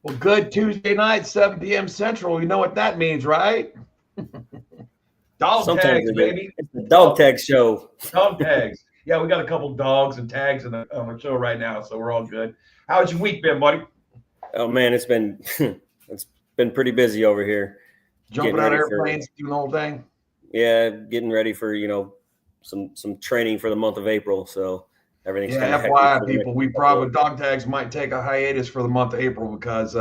Well, good Tuesday night, 7 p.m. Central. You know what that means, right? Dog Sometimes tags, baby. it's the dog tag show. Dog tags. Yeah, we got a couple dogs and tags on the show right now, so we're all good. How's your week been, buddy? Oh man, it's been it's been pretty busy over here. Jumping out of airplanes, doing the whole thing. Yeah, getting ready for some training for the month of April. So everything's kind of FYI, people, we probably dog tags might take a hiatus for the month of April because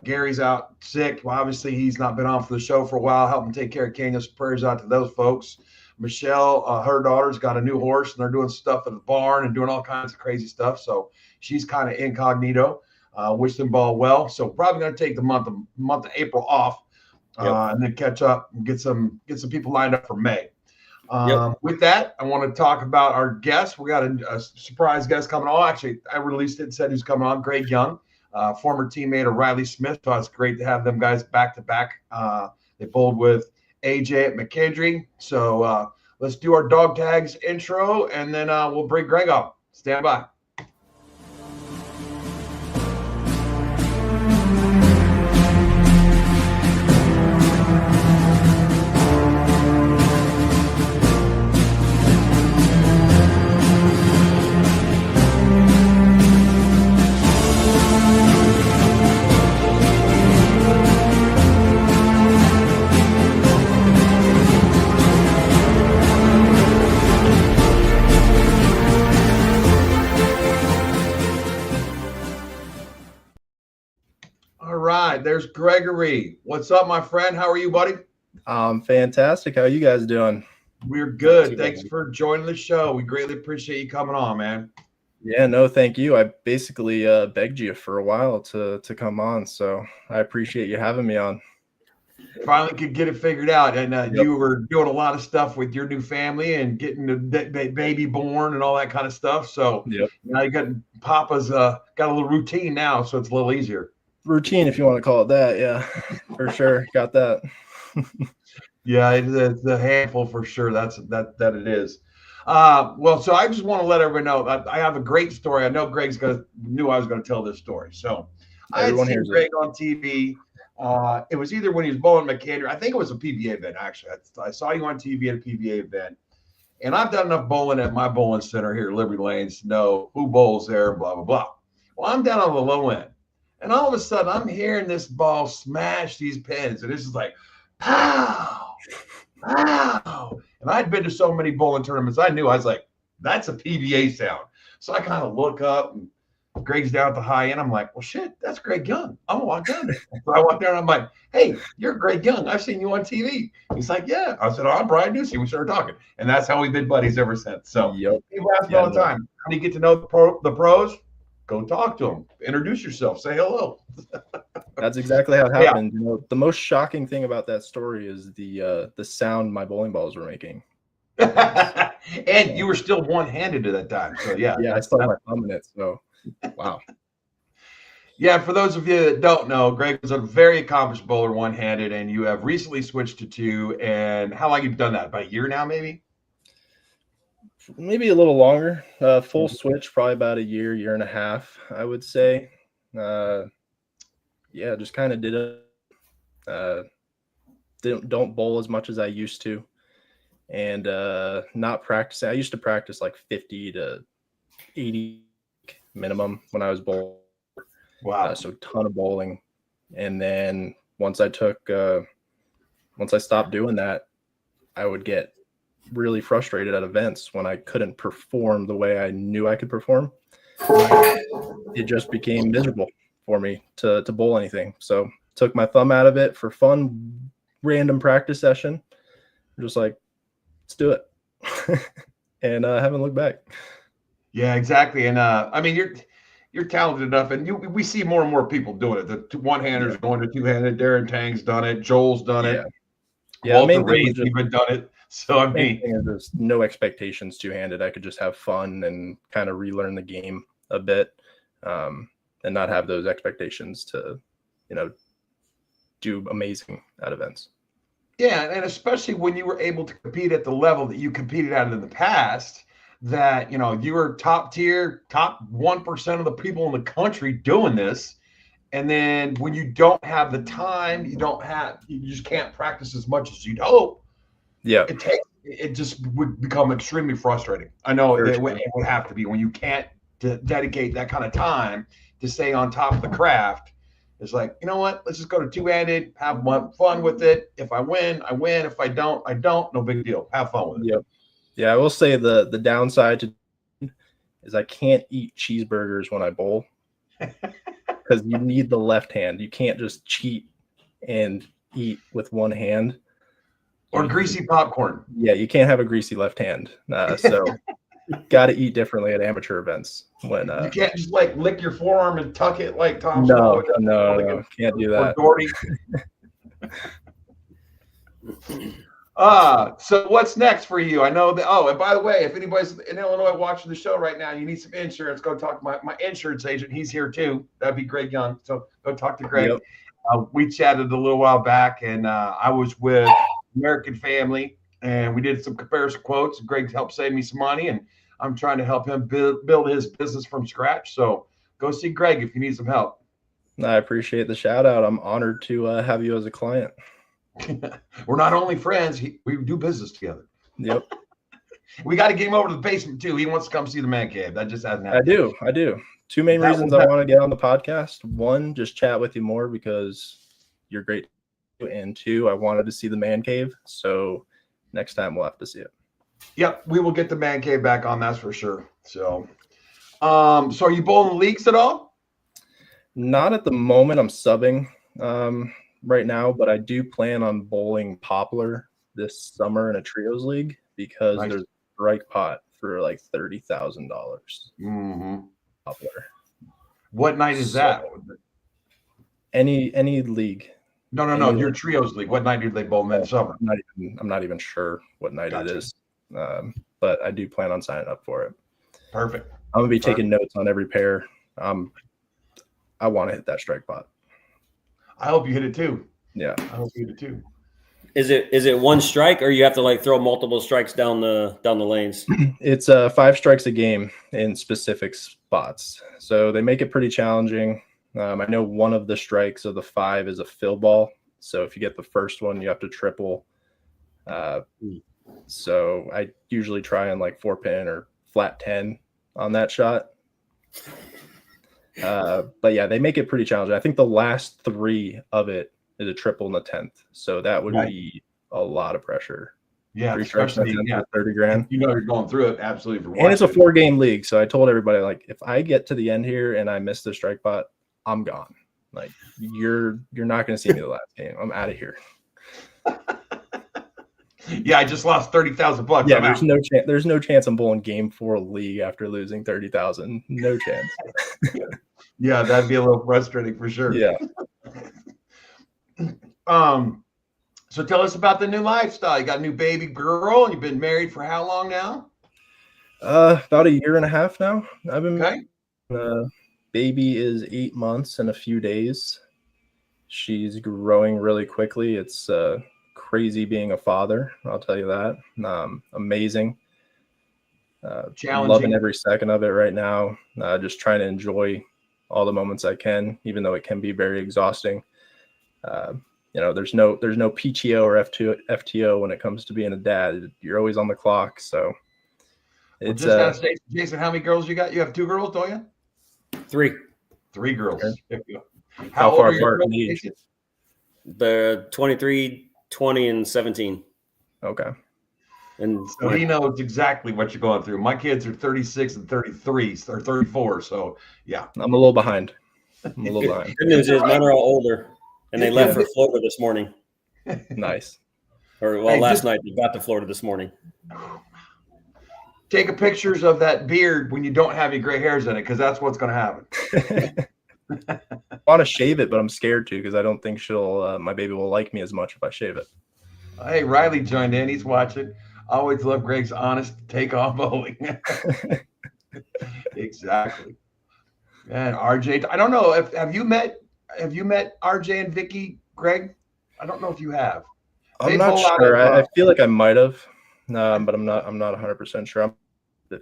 Gary's out sick. Well, obviously, he's not been on for the show for a while. Helping take care of Kenya. Prayers out to those folks. Michelle, her daughter's got a new horse, and they're doing stuff at the barn and doing all kinds of crazy stuff. So she's kind of incognito. Wish them all well. So probably going to take the month of April off, and then catch up and get some people lined up for May. With that, I want to talk about our guest. We got a surprise guest coming on. Actually, I released it and said who's coming on. Greg Young, former teammate of Riley Smith. So it's great to have them guys back to back. They bowled with AJ at McKendree. So let's do our dog tags intro, and then we'll bring Greg up. Stand by. There's Gregory. What's up, my friend? How are you, buddy? Fantastic. How are you guys doing? We're good. Thanks for joining the show. We greatly appreciate you coming on, man. Yeah, no, thank you. I basically begged you for a while to come on, so I appreciate you having me on. Finally could get it figured out, and you were doing a lot of stuff with your new family and getting the baby born and all that kind of stuff. So now you got Papa's got a little routine now, so it's a little easier. Routine, if you want to call it that. Yeah, for sure. Got that. Yeah, it's a handful for sure. That it is. Well, so I just want to let everyone know I have a great story. I know Greg's knew I was going to tell this story. So everyone I had seen Greg on TV. It was either when he was bowling McKendree. I think it was a PBA event, actually. I saw you on TV at a PBA event. And I've done enough bowling at my bowling center here at Liberty Lanes to know who bowls there and blah, blah, blah. Well, I'm down on the low end. And all of a sudden, I'm hearing this ball smash these pins. And this is like, pow, pow. And I'd been to so many bowling tournaments. I was like, that's a PBA sound. So I kind of look up, and Greg's down at the high end. I'm like, well, shit, that's Greg Young. I'm going to walk down there. So I walk down, and I'm like, hey, you're Greg Young. I've seen you on TV. He's like, yeah. I said, oh, I'm Brian Ducey. We started talking. And that's how we've been buddies ever since. So people ask me all the time, how do you get to know the pros? Go talk to them. Introduce yourself. Say hello. That's exactly how it happened. Yeah. You know, the most shocking thing about that story is the sound my bowling balls were making. And you were still one-handed at that time. So yeah. Yeah, I still have my thumb in it. So wow. Yeah, for those of you that don't know, Greg was a very accomplished bowler one-handed, and you have recently switched to two. And how long have you done that? About a year now, maybe? Maybe a little longer. Full switch, probably about a year and a half, I would say. Just kind of did it. Don't bowl as much as I used to, and not practicing. I used to practice like 50 to 80 minimum when I was bowling. Wow. So ton of bowling. And then once I stopped doing that, I would get really frustrated at events when I couldn't perform the way I knew I could perform. It just became miserable for me to bowl anything. So took my thumb out of it for fun, random practice session. I'm just like, let's do it. And I haven't looked back. Yeah, exactly. And I mean, you're talented enough, and we see more and more people doing it. The one-handers going to two-handed. Darren Tang's done it. Joel's done it. Yeah, Walter Ray's even done it. So I mean, there's no expectations two-handed. I could just have fun and kind of relearn the game a bit, and not have those expectations to, do amazing at events. Yeah, and especially when you were able to compete at the level that you competed at in the past, that you were top tier, top 1% of the people in the country doing this, And then when you don't have the time, you just can't practice as much as you'd hope. Yeah. It just would become extremely frustrating. I know it would have to be when you can't dedicate that kind of time to stay on top of the craft. It's like, you know what? Let's just go to two-handed, have fun with it. If I win, I win. If I don't, I don't. No big deal. Have fun with it. Yep. Yeah, I will say the downside to is I can't eat cheeseburgers when I bowl because you need the left hand. You can't just cheat and eat with one hand. Or greasy popcorn. Yeah, you can't have a greasy left hand. So got to eat differently at amateur events. When you can't just like lick your forearm and tuck it like Tom. No, can't do that. Or Doherty. So what's next for you? I know that. Oh, and by the way, if anybody's in Illinois watching the show right now, you need some insurance. Go talk to my insurance agent. He's here too. That'd be Greg Young. So go talk to Greg. Yep. We chatted a little while back, and I was with American Family, and we did some comparison quotes. Greg helped save me some money, and I'm trying to help him build his business from scratch. So go see Greg if you need some help. I appreciate the shout out. I'm honored to have you as a client. We're not only friends, we do business together. Yep. We got to get him over to the basement too. He wants to come see the man cave. That just hasn't happened. I do. Two main reasons I want to get on the podcast. One, just chat with you more because you're great. And two, I wanted to see the man cave. So next time we'll have to see it. Yep. We will get the man cave back on. That's for sure. So, so are you bowling leagues at all? Not at the moment. I'm subbing right now, but I do plan on bowling Poplar this summer in a trios league because there's a strike pot for like $30,000. Mm-hmm. Poplar. What night is that? Any league. No. Your trios league. What night do they bowl in summer? I'm not even sure what night it is, but I do plan on signing up for it. Perfect. I'm gonna be taking notes on every pair. I want to hit that strike pot. I hope you hit it too. Yeah, I hope you hit it too. Is it one strike, or you have to like throw multiple strikes down the lanes? It's 5 strikes a game in specific spots, so they make it pretty challenging. I know one of the strikes of the 5 is a fill ball, so if you get the first one, you have to triple. So I usually try on like 4-pin or flat 10 on that shot. But yeah, they make it pretty challenging. I think the last 3 of it is a triple in the 10th, so that would be a lot of pressure. Yeah, 3 strikes in the 10th for $30,000. You know you're going through it absolutely. And it's a 4-game league, so I told everybody like if I get to the end here and I miss the strike pot, I'm gone. Like you're not going to see me the last game. I'm out of here. Yeah, I just lost $30,000. Yeah, there's no chance I'm bowling game 4 league after losing $30,000. No chance. Yeah, that'd be a little frustrating for sure. Yeah. So tell us about the new lifestyle. You got a new baby girl, and you've been married for how long now? About a year and a half now. I've been okay. Baby is 8 months and a few days. She's growing really quickly. It's crazy being a father. I'll tell you that. Amazing. Challenging. Loving every second of it right now. Just trying to enjoy all the moments I can, even though it can be very exhausting. There's no PTO or FTO when it comes to being a dad. You're always on the clock. So it's just gotta say, Jason, how many girls you got? You have 2 girls, don't you? 3. 3 girls. Okay. How far old are apart? The 23, 20, and 17. Okay. And so he knows exactly what you're going through. My kids are 36 and 33 or 34. So yeah, I'm a little behind. Good news is mine are all older, and they left for Florida this morning. Nice. Last night they got to Florida this morning. Take a pictures of that beard when you don't have any gray hairs in it, because that's what's going to happen. I want to shave it, but I'm scared to because I don't think my baby will like me as much if I shave it. Hey, Riley joined in. He's watching. Always love Greg's honest take on bowling. Exactly. And RJ, I don't know if have you met RJ and Vicky, Greg? I don't know if you have. I'm not sure. I feel like I might have, but I'm not 100% sure.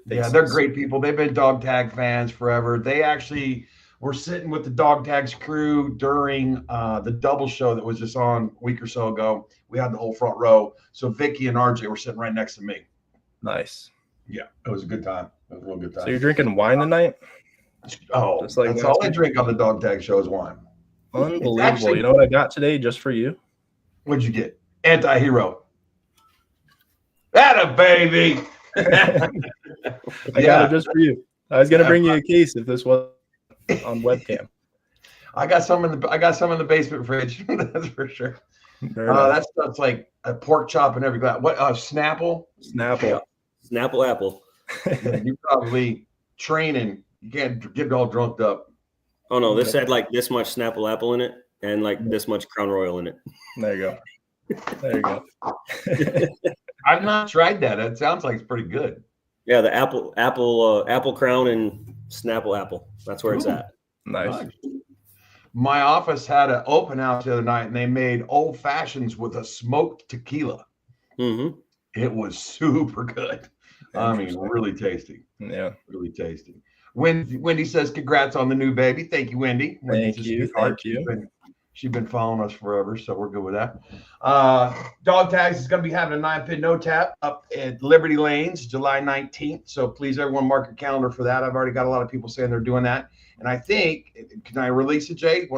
Yeah, they're great people. They've been dog tag fans forever. They actually we're sitting with the Dog Tags crew during the double show that was just on a week or so ago. We had the whole front row. So Vicky and RJ were sitting right next to me. Nice. Yeah, it was a good time. It was a real good time. So you're drinking wine tonight? Oh, Just like that's all I drink on the Dog Tag show is wine. Unbelievable. Actually, you know what I got today just for you? What'd you get? Anti-hero. Atta baby. I got it just for you. I was gonna bring you a case if this was on webcam. I got some in the basement fridge. That's for sure. That stuff's like a pork chop in every glass. What? Snapple. Snapple. Yeah. Snapple apple. Yeah, you're probably training. You can't get all drunked up. Oh no, this had like this much Snapple apple in it and like this much Crown Royal in it. There you go. There you go. I've not tried that. It sounds like it's pretty good. Yeah, the apple crown and Snapple apple. That's where it's at. Nice. My office had an open house the other night, and they made old fashions with a smoked tequila. Mm-hmm. It was super good. I mean, really tasty. Yeah, really tasty. Wendy says, "Congrats on the new baby." Thank you, Wendy. Thank you. Thank you. She's been following us forever, so we're good with that. Dog Tags is going to be having a 9-pin no tap up at Liberty Lanes, July 19th. So please, everyone, mark your calendar for that. I've already got a lot of people saying they're doing that. And I think, can I release it, Jay?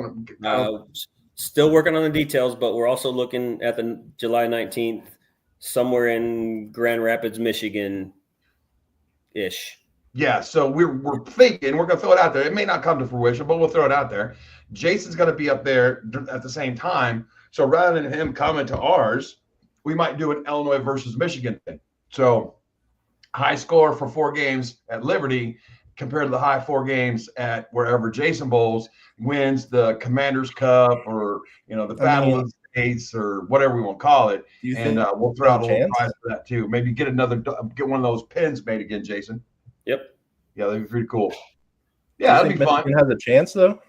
Still working on the details, but we're also looking at the July 19th, somewhere in Grand Rapids, Michigan-ish. Yeah, so we're thinking, we're going to throw it out there. It may not come to fruition, but we'll throw it out there. Jason's going to be up there at the same time. So rather than him coming to ours, we might do an Illinois versus Michigan thing. So high score for 4 games at Liberty compared to the high 4 games at wherever Jason bowls wins the Commander's Cup or, the Battle of the States or whatever we want to call it. And we'll throw out a little prize for that too. Maybe get one of those pins made again, Jason. Yep. Yeah, that'd be pretty cool. Yeah, that'd be fun. Michigan has a chance, though?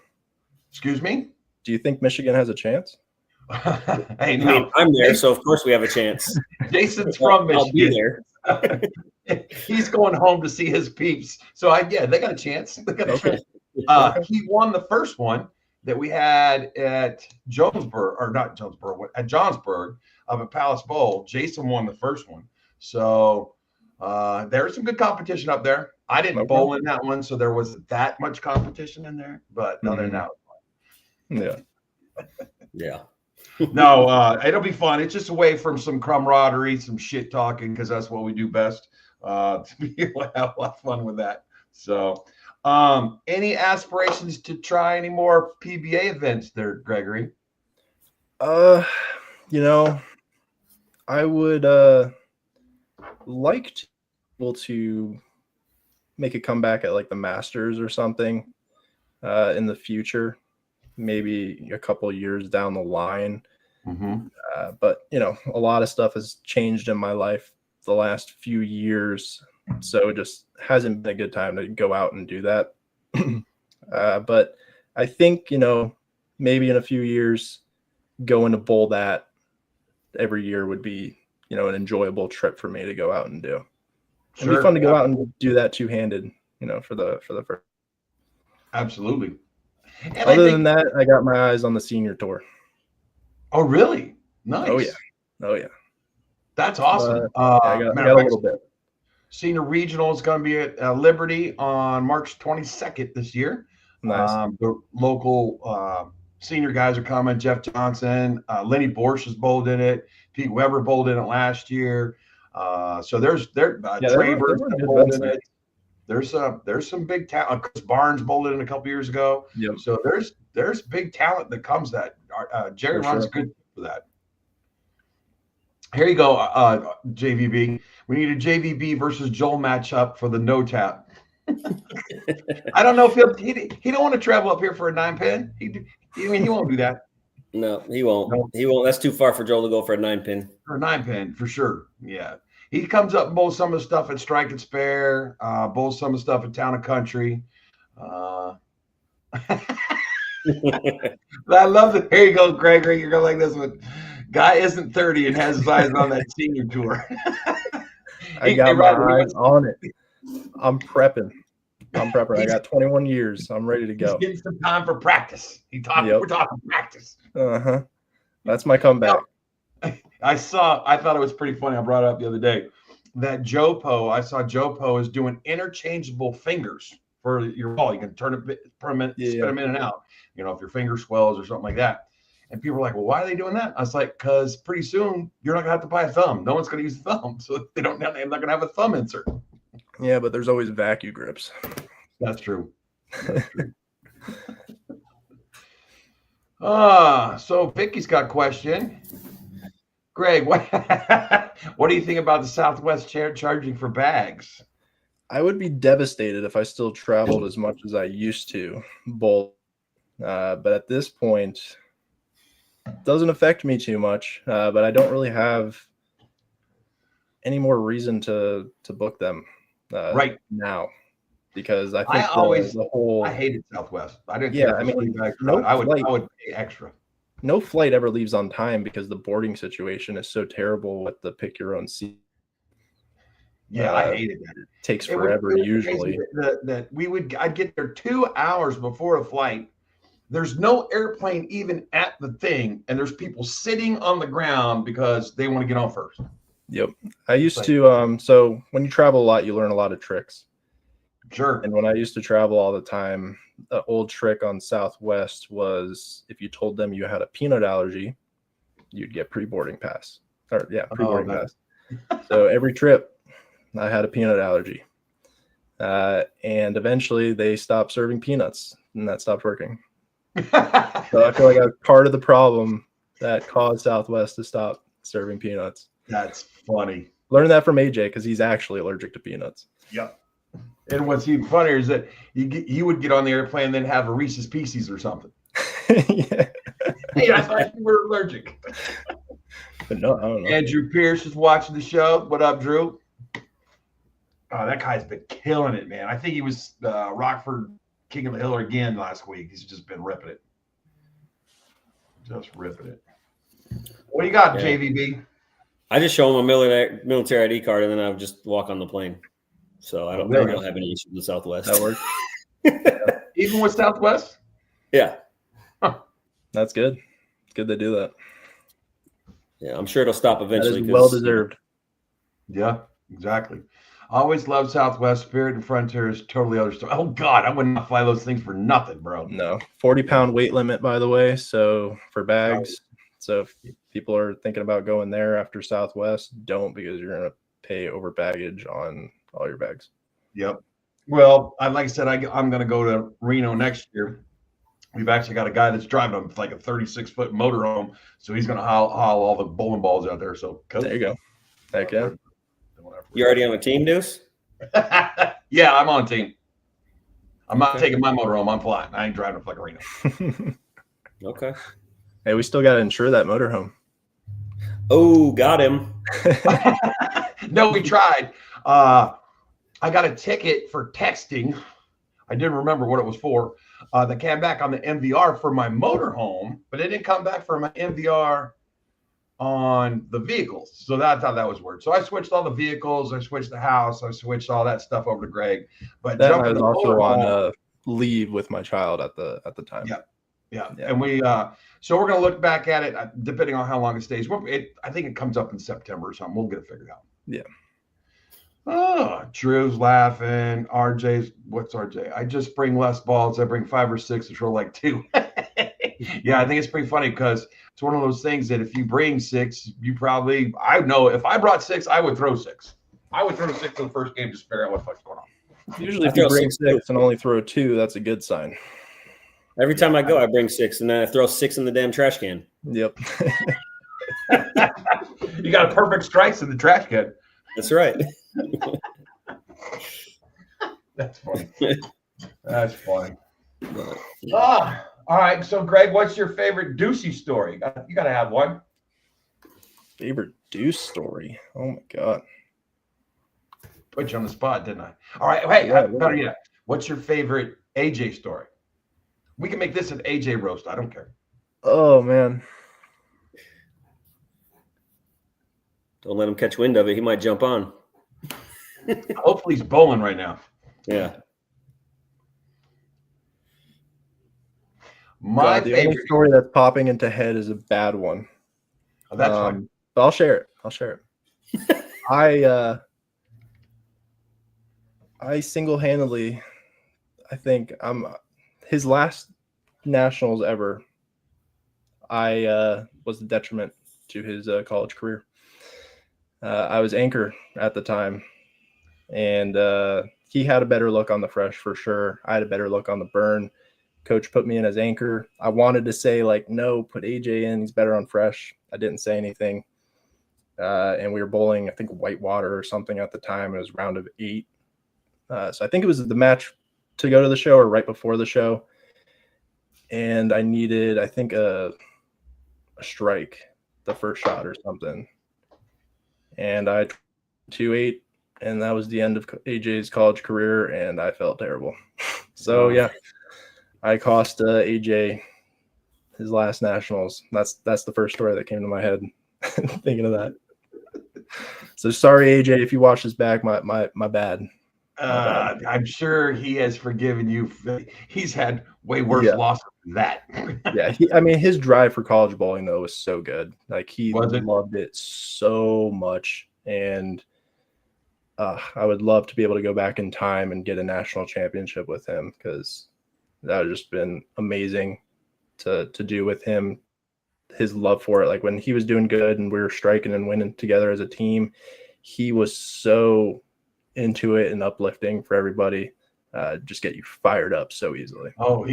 Excuse me? Do you think Michigan has a chance? Hey, no. I mean, I'm there, so of course we have a chance. Jason's from Michigan. I'll be there. He's going home to see his peeps. So, they got a chance. They got a chance. He won the first one that we had at Johnsburg of a Palace Bowl. Jason won the first one. So, there's some good competition up there. I didn't bowl in that one, so there wasn't that much competition in there. But other than that, yeah. No, it'll be fun. It's just away from some camaraderie, some shit talking, because that's what we do best. To be able to have a lot of fun with that. So, any aspirations to try any more PBA events there, Gregory? I would like to be able to make a comeback at like the Masters or something in the future, maybe a couple of years down the line. Mm-hmm. But a lot of stuff has changed in my life the last few years, so it just hasn't been a good time to go out and do that. But I think maybe in a few years going to bowl that every year would be an enjoyable trip for me to go out and do. It'd be fun to go out and do that two-handed, for the first. Absolutely. And Other than that, I got my eyes on the senior tour. Oh, really? Nice. Oh yeah. That's awesome. I got a little bit. Senior Regional is going to be at Liberty on March 22nd this year. Nice. The local senior guys are coming. Jeff Johnson, Lenny Borsch has bowled in it. Pete Weber bowled in it last year. So there's Travers bowled in it. There's some big talent. Chris Barnes bowled in a couple years ago. Yep. So there's big talent that comes that. Jerry runs good for that. Here you go, JVB. We need a JVB versus Joel matchup for the no tap. I don't know if he don't want to travel up here for a 9-pin. He won't do that. No, he won't. No. He won't. That's too far for Joel to go for a 9-pin. For a 9-pin, for sure. Yeah. He comes up and bowls some of the stuff at Strike and Spare, bowls some of the stuff at Town and Country. I love it. Here you go, Gregory. You're going to like this one. Guy isn't 30 and has his eyes on that senior tour. I got my eyes on it. I'm prepping. I'm prepping. I got 21 years. I'm ready to He's go. getting some time for practice. Yep. We're talking practice. Uh-huh. That's my comeback. I thought it was pretty funny. I brought it up the other day that I saw Joe Po is doing interchangeable fingers for your ball. You can turn it, spin them in and out. You know, if your finger swells or something like that. And people were like, well, why are they doing that? I was like, because pretty soon you're not going to have to buy a thumb. No one's going to use a thumb. So they're not going to have a thumb insert. Yeah, but there's always vacuum grips. That's true. That's true. So Vicky's got a question. Greg, what do you think about the Southwest charging for bags? I would be devastated if I still traveled as much as I used to bowl. But at this point, it doesn't affect me too much. But I don't really have any more reason to book them right now, because I think I hated Southwest. I didn't. Yeah, I mean, I would pay extra. No flight ever leaves on time because the boarding situation is so terrible with the pick your own seat. Yeah, I hated that. It takes forever usually. I'd get there 2 hours before a flight. There's no airplane even at the thing, and there's people sitting on the ground because they want to get on first. Yep. I used to so when you travel a lot, you learn a lot of tricks. Sure. And when I used to travel all the time, the old trick on Southwest was if you told them you had a peanut allergy, you'd get pre-boarding pass. Pre-boarding pass. So every trip, I had a peanut allergy. And eventually they stopped serving peanuts, and that stopped working. So I feel like I was part of the problem that caused Southwest to stop serving peanuts. That's funny. Learn that from AJ because he's actually allergic to peanuts. Yep. And what's even funnier is that you would get on the airplane and then have a Reese's Pieces or something. Yeah. Hey, I thought you were allergic. But no, I don't know. Andrew Pierce is watching the show. What up, Drew? Oh, that guy's been killing it, man. I think he was Rockford King of the Hill again last week. He's just been ripping it. Just ripping it. What do you got, JVB? I just show him a military ID card, and then I would just walk on the plane. So I don't have any issues with Southwest. That works. Even with Southwest? Yeah. Huh. That's good. It's good they do that. Yeah, I'm sure it'll stop eventually. That is well deserved. Yeah, exactly. I always loved Southwest. Spirit and Frontier is totally other stuff. Oh, God, I would not fly those things for nothing, bro. No. 40-pound weight limit, by the way. So for bags. So if people are thinking about going there after Southwest, don't, because you're going to pay over baggage on all your bags. Yep. Well, like I said, I'm going to go to Reno next year. We've actually got a guy that's driving like a 36-foot motorhome, so he's going to haul all the bowling balls out there. So there you go. Heck yeah. You already on a team, Deuce? Yeah, I'm on a team. I'm not taking my motorhome. I'm flying. I ain't driving to Reno. Okay. Hey, we still got to insure that motorhome. Oh, got him. No, we tried. I got a ticket for texting. I didn't remember what it was for. That came back on the MVR for my motorhome, but it didn't come back for my MVR on the vehicles. So I thought that was weird. So I switched all the vehicles. I switched the house. I switched all that stuff over to Greg. But that I was also on leave with my child at the time. Yeah. And so we're going to look back at it depending on how long it stays. I think it comes up in September or something. We'll get it figured out. Yeah. Oh, Drew's laughing. What's RJ? I just bring less balls. I bring 5 or 6 to throw like 2. Yeah, I think it's pretty funny because it's one of those things that if you bring 6, I know if I brought 6, I would throw 6. I would throw 6 in the first game to figure out what the fuck's going on. Usually if you bring 6 and only throw 2, that's a good sign. Every time I go, I bring 6, and then I throw 6 in the damn trash can. Yep. You got a perfect strikes in the trash can. That's right. That's funny. That's funny. All right. So, Greg, what's your favorite Deucey story? You got to have one. Favorite Deuce story? Oh, my God. Put you on the spot, didn't I? All right. Hey, better yet, what's your favorite AJ story? We can make this an AJ roast. I don't care. Oh, man. Don't let him catch wind of it. He might jump on. Hopefully he's bowling right now. Yeah. My The only favorite. story that's popping into head is a bad one. Oh, that's fine. But I'll share it. I single-handedly, I think his last nationals ever. I was the detriment to his college career. I was anchor at the time, and he had a better look on the fresh for sure. I had a better look on the burn. Coach put me in as anchor. I wanted to say, like, no, put AJ in. He's better on fresh. I didn't say anything. And we were bowling, I think, Whitewater or something at the time. It was round of 8. So I think it was the match to go to the show or right before the show. And I needed, I think, a strike, the first shot or something. And I 2-8, and that was the end of AJ's college career, and I felt terrible. So, yeah, I cost AJ his last nationals. That's the first story that came to my head thinking of that. So sorry, AJ, if you watch this back, my bad. I'm sure he has forgiven you. He's had way worse losses than that. Yeah, his drive for college bowling though was so good. Like he loved it so much, and I would love to be able to go back in time and get a national championship with him, because that would just been amazing to do with him. His love for it, like when he was doing good and we were striking and winning together as a team, he was so into it and uplifting for everybody. Just get you fired up so easily. Oh,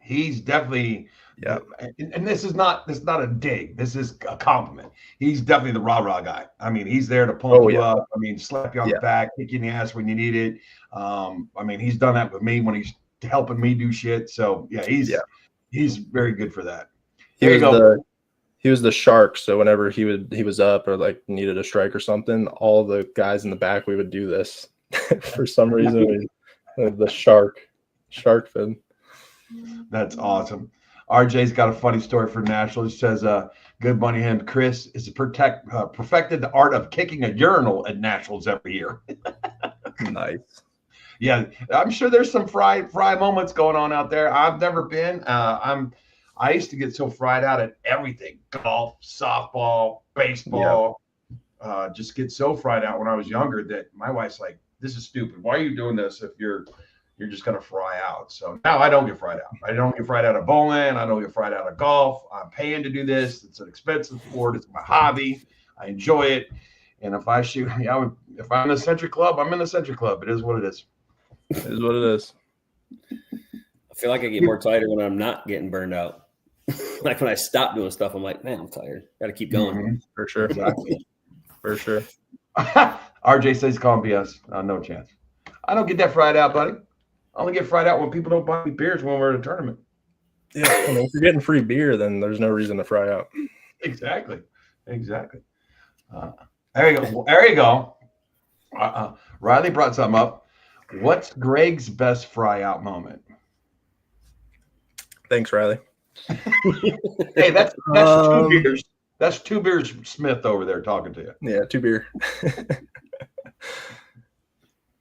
he's definitely, and this is not a dig. This is a compliment. He's definitely the rah-rah guy. I mean, he's there to pump you up. I mean, slap you on the back, kick you in the ass when you need it. I mean, he's done that with me when he's helping me do shit. So yeah, he's very good for that. He was the shark. So whenever he was up or like needed a strike or something, all the guys in the back, we would do this for some reason. The shark fin. That's awesome. RJ's got a funny story for national. He says, good money him. Chris is perfected the art of kicking a urinal at nationals every year. Nice. Yeah, I'm sure there's some fry moments going on out there. I've never been. I used to get so fried out at everything: golf, softball, baseball. Just get so fried out when I was younger that my wife's like, "This is stupid. Why are you doing this if you're just gonna fry out?" So now I don't get fried out. I don't get fried out of bowling. I don't get fried out of golf. I'm paying to do this. It's an expensive sport. It's my hobby. I enjoy it. And if I shoot, if I'm in the Century Club, I'm in the Century Club. It is what it is. It is what it is. I feel like I get more tired when I'm not getting burned out. Like when I stop doing stuff, I'm like, man, I'm tired. Got to keep going. Mm-hmm. For sure. Exactly. For sure. RJ says calling BS. No chance. I don't get that fried out, buddy. I only get fried out when people don't buy me beers when we're at a tournament. Yeah. I mean, if you're getting free beer, then there's no reason to fry out. Exactly. There you go. Riley brought something up. What's Greg's best fry out moment? Thanks, Riley. Hey, that's 2 beers. That's 2 beers Smith over there talking to you. Yeah, 2 beer.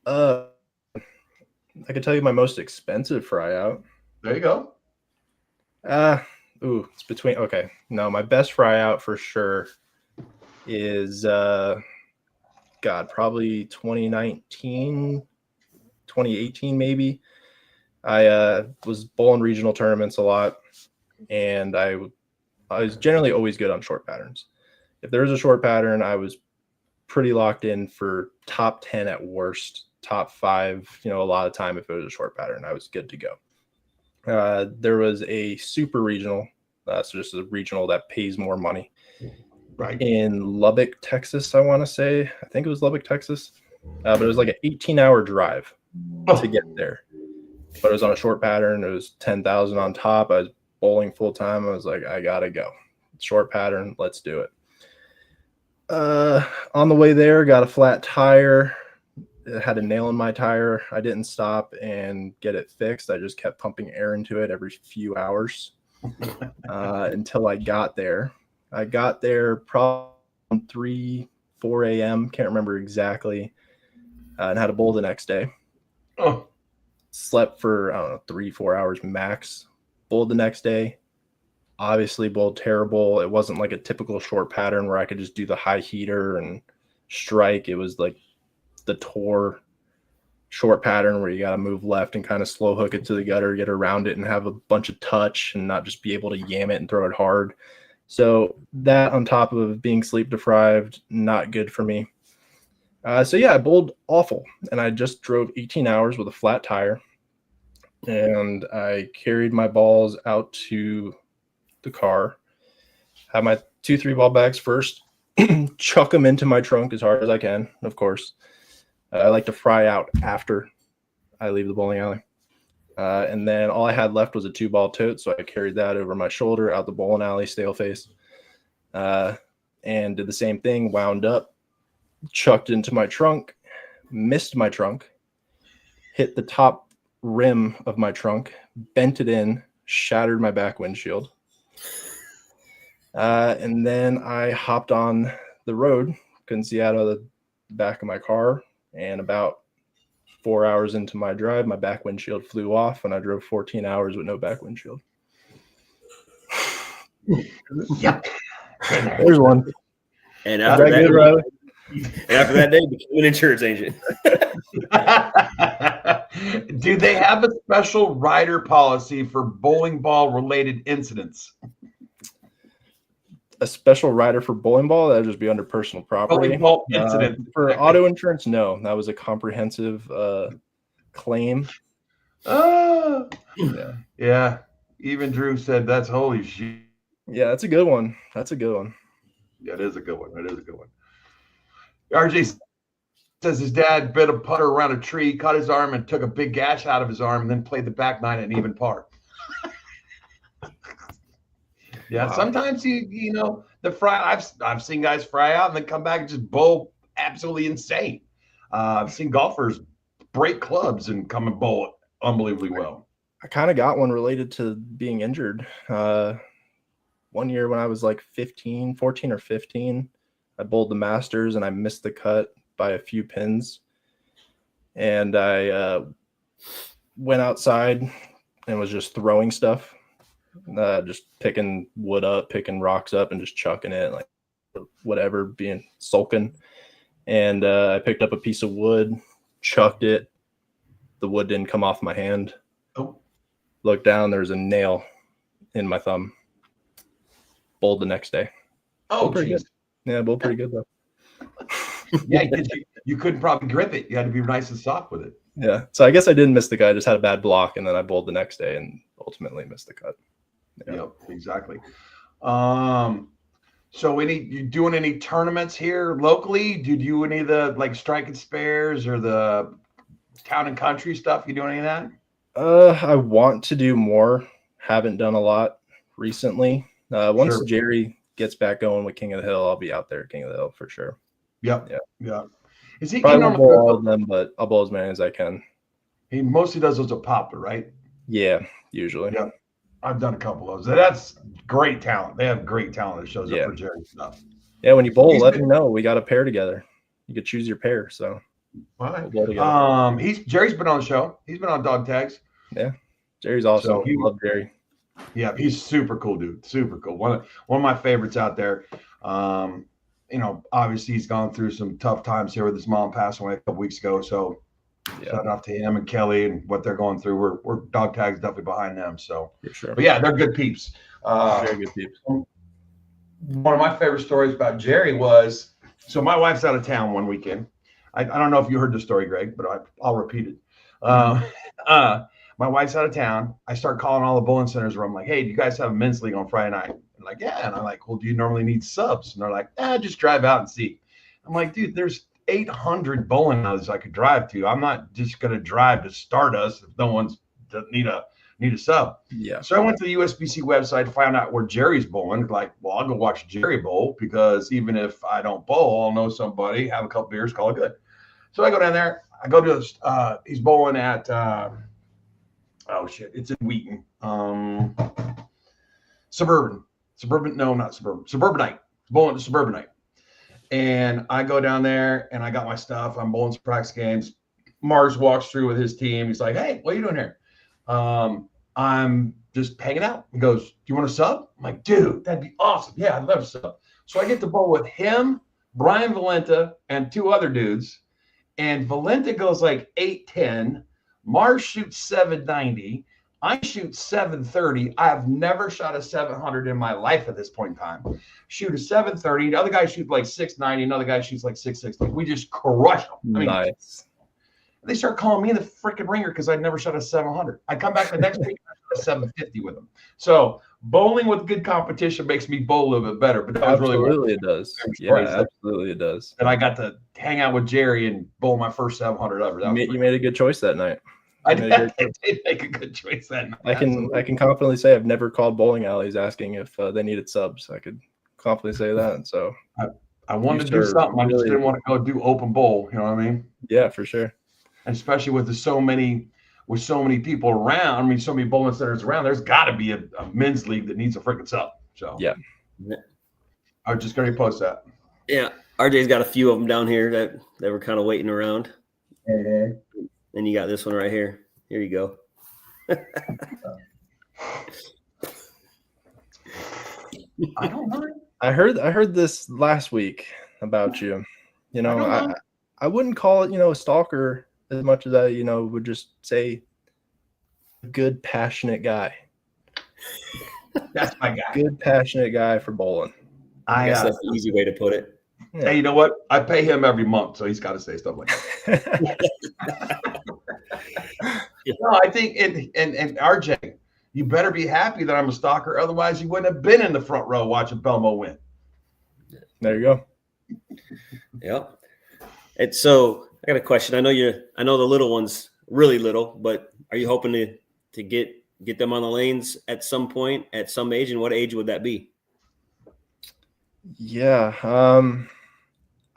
I can tell you my most expensive fry out. There you go. It's between. Okay, no, my best fry out for sure is probably 2019, 2018 maybe. I was bowling regional tournaments a lot, and I was generally always good on short patterns. If there was a short pattern, I was pretty locked in for top 10 at worst, top 5, a lot of time. If it was a short pattern, I was good to go. There was a super regional, so just a regional that pays more money, right, in Lubbock, Texas. I want to say, I think it was Lubbock, Texas, but it was like an 18-hour drive to get there. But it was on a short pattern. It was 10,000 on top. I was bowling full time. I was like, I gotta go. Short pattern, let's do it. On the way there, got a flat tire. It had a nail in my tire. I didn't stop and get it fixed. I just kept pumping air into it every few hours until I got there. I got there probably 3, 4 a.m. Can't remember exactly. And had a bowl the next day. Oh. Slept for, I don't know, 3, 4 hours max. Bowled the next day. Obviously bowled terrible. It wasn't like a typical short pattern where I could just do the high heater and strike. It was like the tour short pattern where you got to move left and kind of slow hook it to the gutter, get around it and have a bunch of touch and not just be able to yam it and throw it hard. So that on top of being sleep deprived, not good for me. So yeah, I bowled awful, and I just drove 18 hours with a flat tire, and I carried my balls out to the car, had my 2 3-ball bags first, chuck them into my trunk as hard as I can, of course. I like to fry out after I leave the bowling alley. And then all I had left was a 2-ball tote, so I carried that over my shoulder out the bowling alley, stale face, and did the same thing, wound up, chucked into my trunk, missed my trunk, hit the top rim of my trunk, bent it in, shattered my back windshield. And then I hopped on the road, couldn't see out of the back of my car, and about 4 hours into my drive, my back windshield flew off, and I drove 14 hours with no back windshield. Yep. There's one. And after that, good, Riley? And after that day, became an insurance agent. Do they have a special rider policy for bowling ball related incidents? A special rider for bowling ball? That would just be under personal property. Bowling ball incident. For auto insurance, no. That was a comprehensive claim. Yeah. Even Drew said that's holy shit. Yeah, that's a good one. That's a good one. Yeah, it is a good one. It is a good one. RJ says his dad bit a putter around a tree, cut his arm, and took a big gash out of his arm, and then played the back nine at an even par. Yeah, wow. Sometimes you know the fry. I've seen guys fry out and then come back and just bowl absolutely insane. I've seen golfers break clubs and come and bowl unbelievably well. I kind of got one related to being injured. One year when I was like 14 or 15, I bowled the Masters and I missed the cut by a few pins. And I went outside and was just throwing stuff, just picking wood up, picking rocks up and just chucking it, like whatever, being sulking. And I picked up a piece of wood, chucked it. The wood didn't come off my hand. Oh. Looked down, there was a nail in my thumb. Bowled the next day. Oh, pretty good. Yeah, bowled pretty good though. Yeah, you couldn't probably grip it. You had to be nice and soft with it. Yeah, so I guess I didn't miss the cut. I just had a bad block, and then I bowled the next day and ultimately missed the cut. Yeah, yep, exactly. So you doing any tournaments here locally? Did you do any of the like strike and spares or the town and country stuff? You doing any of that? I want to do more. Haven't done a lot recently. Once Sure. Jerry gets back going with King of the Hill, I'll be out there at King of the Hill for sure. Yep. Yeah. Is he probably won't bowl all of them, but I'll bowl as many as I can. He mostly does those at Poplar, right? Yeah, usually. Yeah. I've done a couple of those. That's great talent. They have great talent that shows up for Jerry stuff. Yeah, when you bowl, let me know. We got a pair together. You could choose your pair. So we'll bowl together. Jerry's been on the show. He's been on Dog Tags. Yeah. Jerry's awesome. So love Jerry. Yeah, he's super cool, dude. Super cool. One of my favorites out there. You know, obviously he's gone through some tough times here with his mom passing away a couple weeks ago. So shout out to him and Kelly and what they're going through. We're Dog Tags definitely behind them. So for sure. But yeah, they're good peeps. Very good peeps. One of my favorite stories about Jerry was, so my wife's out of town one weekend. I don't know if you heard the story, Greg, but I'll repeat it. My wife's out of town. I start calling all the bowling centers where I'm like, hey, do you guys have a men's league on Friday night? And like, yeah. And I'm like, well, do you normally need subs? And they're like, just drive out and see. I'm like, dude, there's 800 bowling alleys I could drive to. I'm not just going to drive to Stardust if no one's need a sub. Yeah. So I went to the USBC website to find out where Jerry's bowling. Like, well, I'll go watch Jerry bowl because even if I don't bowl, I'll know somebody, have a couple beers, call it good. So I go down there. I go to he's bowling at it's in Wheaton. Suburbanite. Bowling to Suburbanite. And I go down there and I got my stuff. I'm bowling some practice games. Mars walks through with his team. He's like, hey, what are you doing here? I'm just hanging out. He goes, "Do you want to sub?" I'm like, "Dude, that'd be awesome. Yeah, I'd love to sub." So I get to bowl with him, Brian Valenta, and 2 other dudes. And Valenta goes like 810. Mars shoots 790. I shoot 730. I have never shot a 700 in my life at this point in time. Shoot a 730. The other guy shoots like 690. Another guy shoots like 660. We just crush them. I mean, Nice. they start calling me the freaking ringer because I never shot a 700. I come back the next week and I shot a 750 with them. So bowling with good competition makes me bowl a little bit better. But that was Absolutely really it does. Yeah, absolutely it does. and I got to hang out with Jerry and bowl my first 700 ever. You made a good choice that night. I did make a good choice that night. I can confidently say I've never called bowling alleys asking if they needed subs. I could confidently say that. So I wanted to do something. I just didn't want to go do open bowl. You know what I mean? Yeah, for sure. And especially with so many people around. I mean, so many bowling centers around. There's got to be a men's league that needs a freaking sub. So yeah, I was just going to post that. Yeah, RJ's got a few of them down here that were kind of waiting around. Mm-hmm. And you got this one right here. Here you go. I don't know. I heard this last week about you. You know, I wouldn't call it, a stalker as much as I, would just say good, passionate guy. That's my guy. Good, passionate guy for bowling. I guess that's the easy way to put it. Yeah. Hey, you know what? I pay him every month, so he's got to say stuff like that. No, I think, and RJ, you better be happy that I'm a stalker. Otherwise, you wouldn't have been in the front row watching Belmo win. There you go. Yep. And so I got a question. I know the little one's really little, but are you hoping to get them on the lanes at some point, at some age, and what age would that be? Yeah.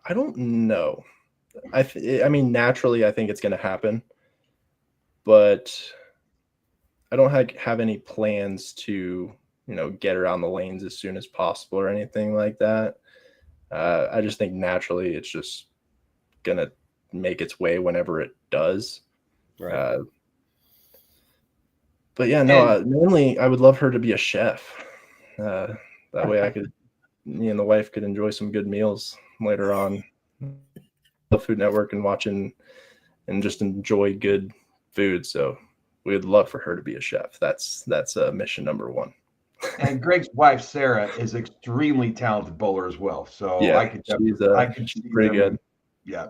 I don't know. I mean, naturally, I think it's going to happen, but I don't have any plans to, get around the lanes as soon as possible or anything like that. I just think naturally it's just going to make its way whenever it does. Right. But yeah, no, mainly I would love her to be a chef. That way me and the wife could enjoy some good meals later on. The Food Network and watching and just enjoy good food. So we would love for her to be a chef. That's mission number one. And Greg's wife, Sarah, is extremely talented bowler as well. So yeah, she's pretty good. Yeah.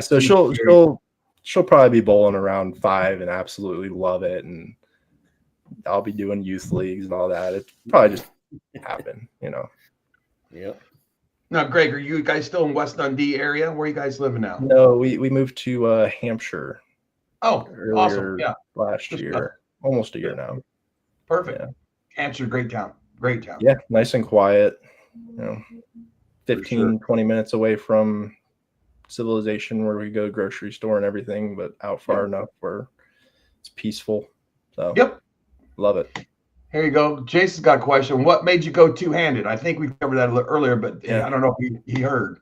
So she'll probably be bowling around 5 and absolutely love it. And I'll be doing youth leagues and all that. It probably just happen, Yep. Now, Greg, are you guys still in West Dundee area? Where are you guys living now? No, we moved to Hampshire. Oh, awesome. Yeah. Last year. Almost a year now. Perfect. Yeah. Hampshire, great town. Great town. Yeah, nice and quiet. 15, 20 minutes away from civilization where we go grocery store and everything, but out far enough where it's peaceful. So love it. Here you go. Jason's got a question. What made you go two-handed? I think we covered that a little earlier, but I don't know if he heard.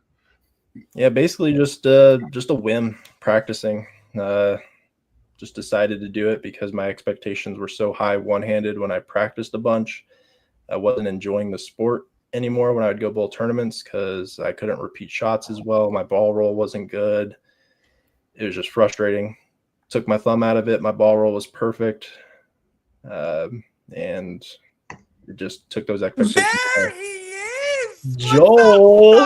Yeah, basically just a whim, practicing. Just decided to do it because my expectations were so high one-handed when I practiced a bunch. I wasn't enjoying the sport anymore when I would go bowl tournaments because I couldn't repeat shots as well. My ball roll wasn't good. It was just frustrating. Took my thumb out of it. My ball roll was perfect. And it just took those expectations. There he is! Joel!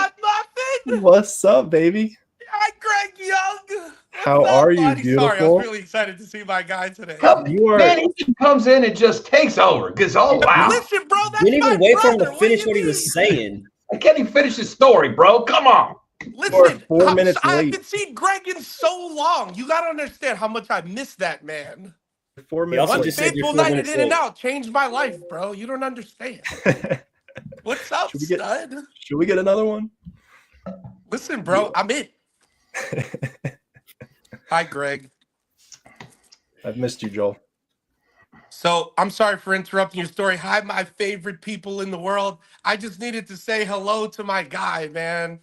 What's up, baby? Hi, Greg Young. How are you, buddy? beautiful? Sorry, I was really excited to see my guy today. Man, he comes in and just takes over. Because, wow. Listen, bro, that's Didn't even wait for him to brother. finish what he was saying. I can't even finish his story, bro. Come on. Listen, 4 minutes I late. haven't seen Greg in so long. You got to understand how much I miss that man. 4 minutes. also One just said you're faithful 4 night minutes in and late. out changed my life, bro. You don't understand. What's up, stud? Should we get another one? Listen, bro, I'm in. Hi, Greg. I've missed you, Joel. So I'm sorry for interrupting your story. Hi, my favorite people in the world. I just needed to say hello to my guy, man.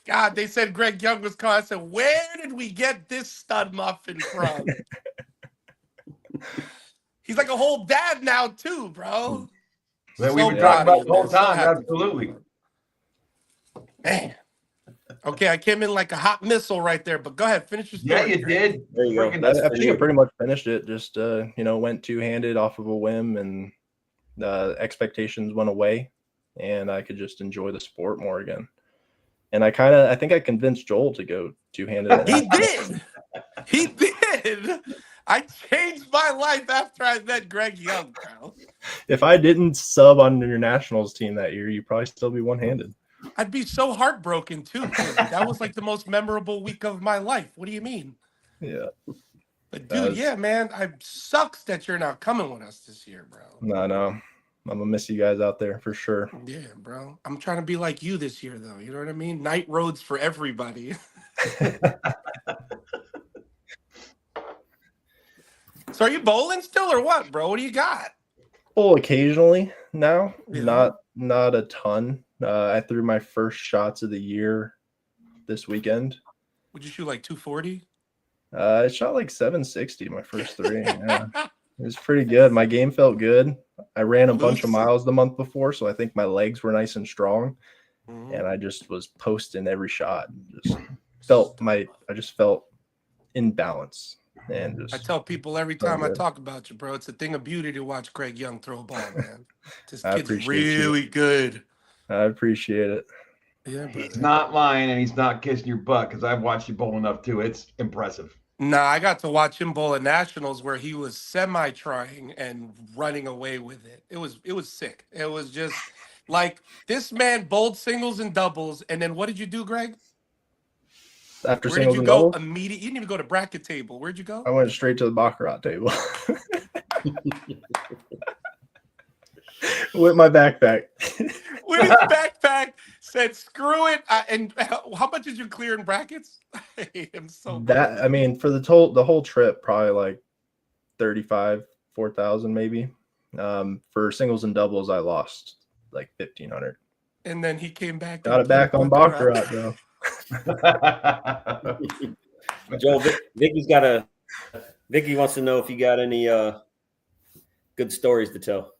God, they said Greg Young was calling. I said, where did we get this stud muffin from? He's like a whole dad now too, bro. That So we've been proud talking of about you, the whole man. So time. happy. Absolutely. Man. Okay, I came in like a hot missile right there, but go ahead, finish your Yeah, story. you Greg. did. There you go. Freaking- That's I for think I you. pretty much finished it. Just went two-handed off of a whim, and the expectations went away, and I could just enjoy the sport more again. And I think I convinced Joel to go two-handed. He did. He did. I changed my life after I met Greg Young, bro. If I didn't sub on your nationals team that year, you'd probably still be one-handed. I'd be so heartbroken too, because that was like the most memorable week of my life. What do you mean? Yeah. But dude, yeah, man, I sucks that you're not coming with us this year, bro. No. I'm gonna miss you guys out there for sure. Yeah, bro. I'm trying to be like you this year, though. You know what I mean? Night roads for everybody. So are you bowling still or what, bro? What do you got? Well, occasionally now, Yeah. not a ton. I threw my first shots of the year this weekend. Would you shoot like 240? I shot like 760 my first three. Yeah. It was pretty good. My game felt good. I ran a bunch of Loose? miles the month before, so I think my legs were nice and strong. Mhm. And I just was posting every shot. I just felt in balance. And I just tell people every felt time I good. talk about you, bro, it's a thing of beauty to watch Greg Young throw a ball, man. This I kid's appreciate you. really good. I appreciate it. Yeah, He's brother. not lying, and he's not kissing your butt because I've watched you bowl enough too. It's impressive. Nah, I got to watch him bowl at nationals where he was semi-trying and running away with it. It was sick. It was just like this man bowled singles and doubles, and then what did you do, Greg? After Where did singles you and go doubles, immediately? You didn't even go to bracket table. Where'd you go? I went straight to the baccarat table with my backpack. With his backpack, said, "Screw it." And how much did you clear in brackets? I hate him so much. I mean, for the whole trip, probably like 4,000 maybe. For singles and doubles, I lost like 1,500. And then he came back. Got and it back on played baccarat though. Joel, Vicky wants to know if you got any good stories to tell.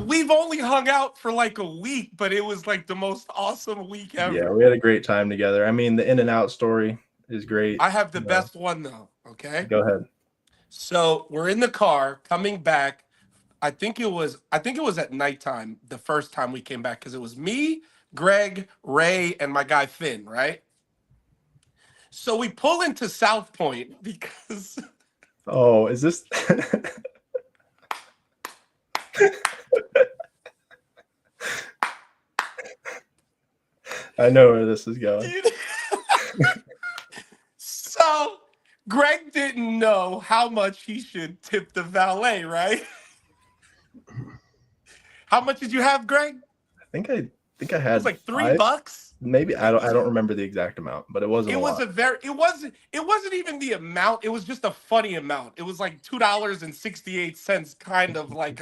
We've only hung out for like a week, but it was like the most awesome week ever. Yeah, we had a great time together. I mean, the in and out story is great. I have the best one though. Okay. Go ahead. So we're in the car coming back. I think it was at nighttime the first time we came back because it was me, Greg, Ray, and my guy Finn, right? So we pull into South Point because Oh, is this? I know where this is going. So Greg didn't know how much he should tip the valet, right? How much did you have, Greg? I think I It had was like $3. Maybe I don't remember the exact amount, but it wasn't. It a was lot. it wasn't even the amount. It was just a funny amount. It was like $2.68, kind of like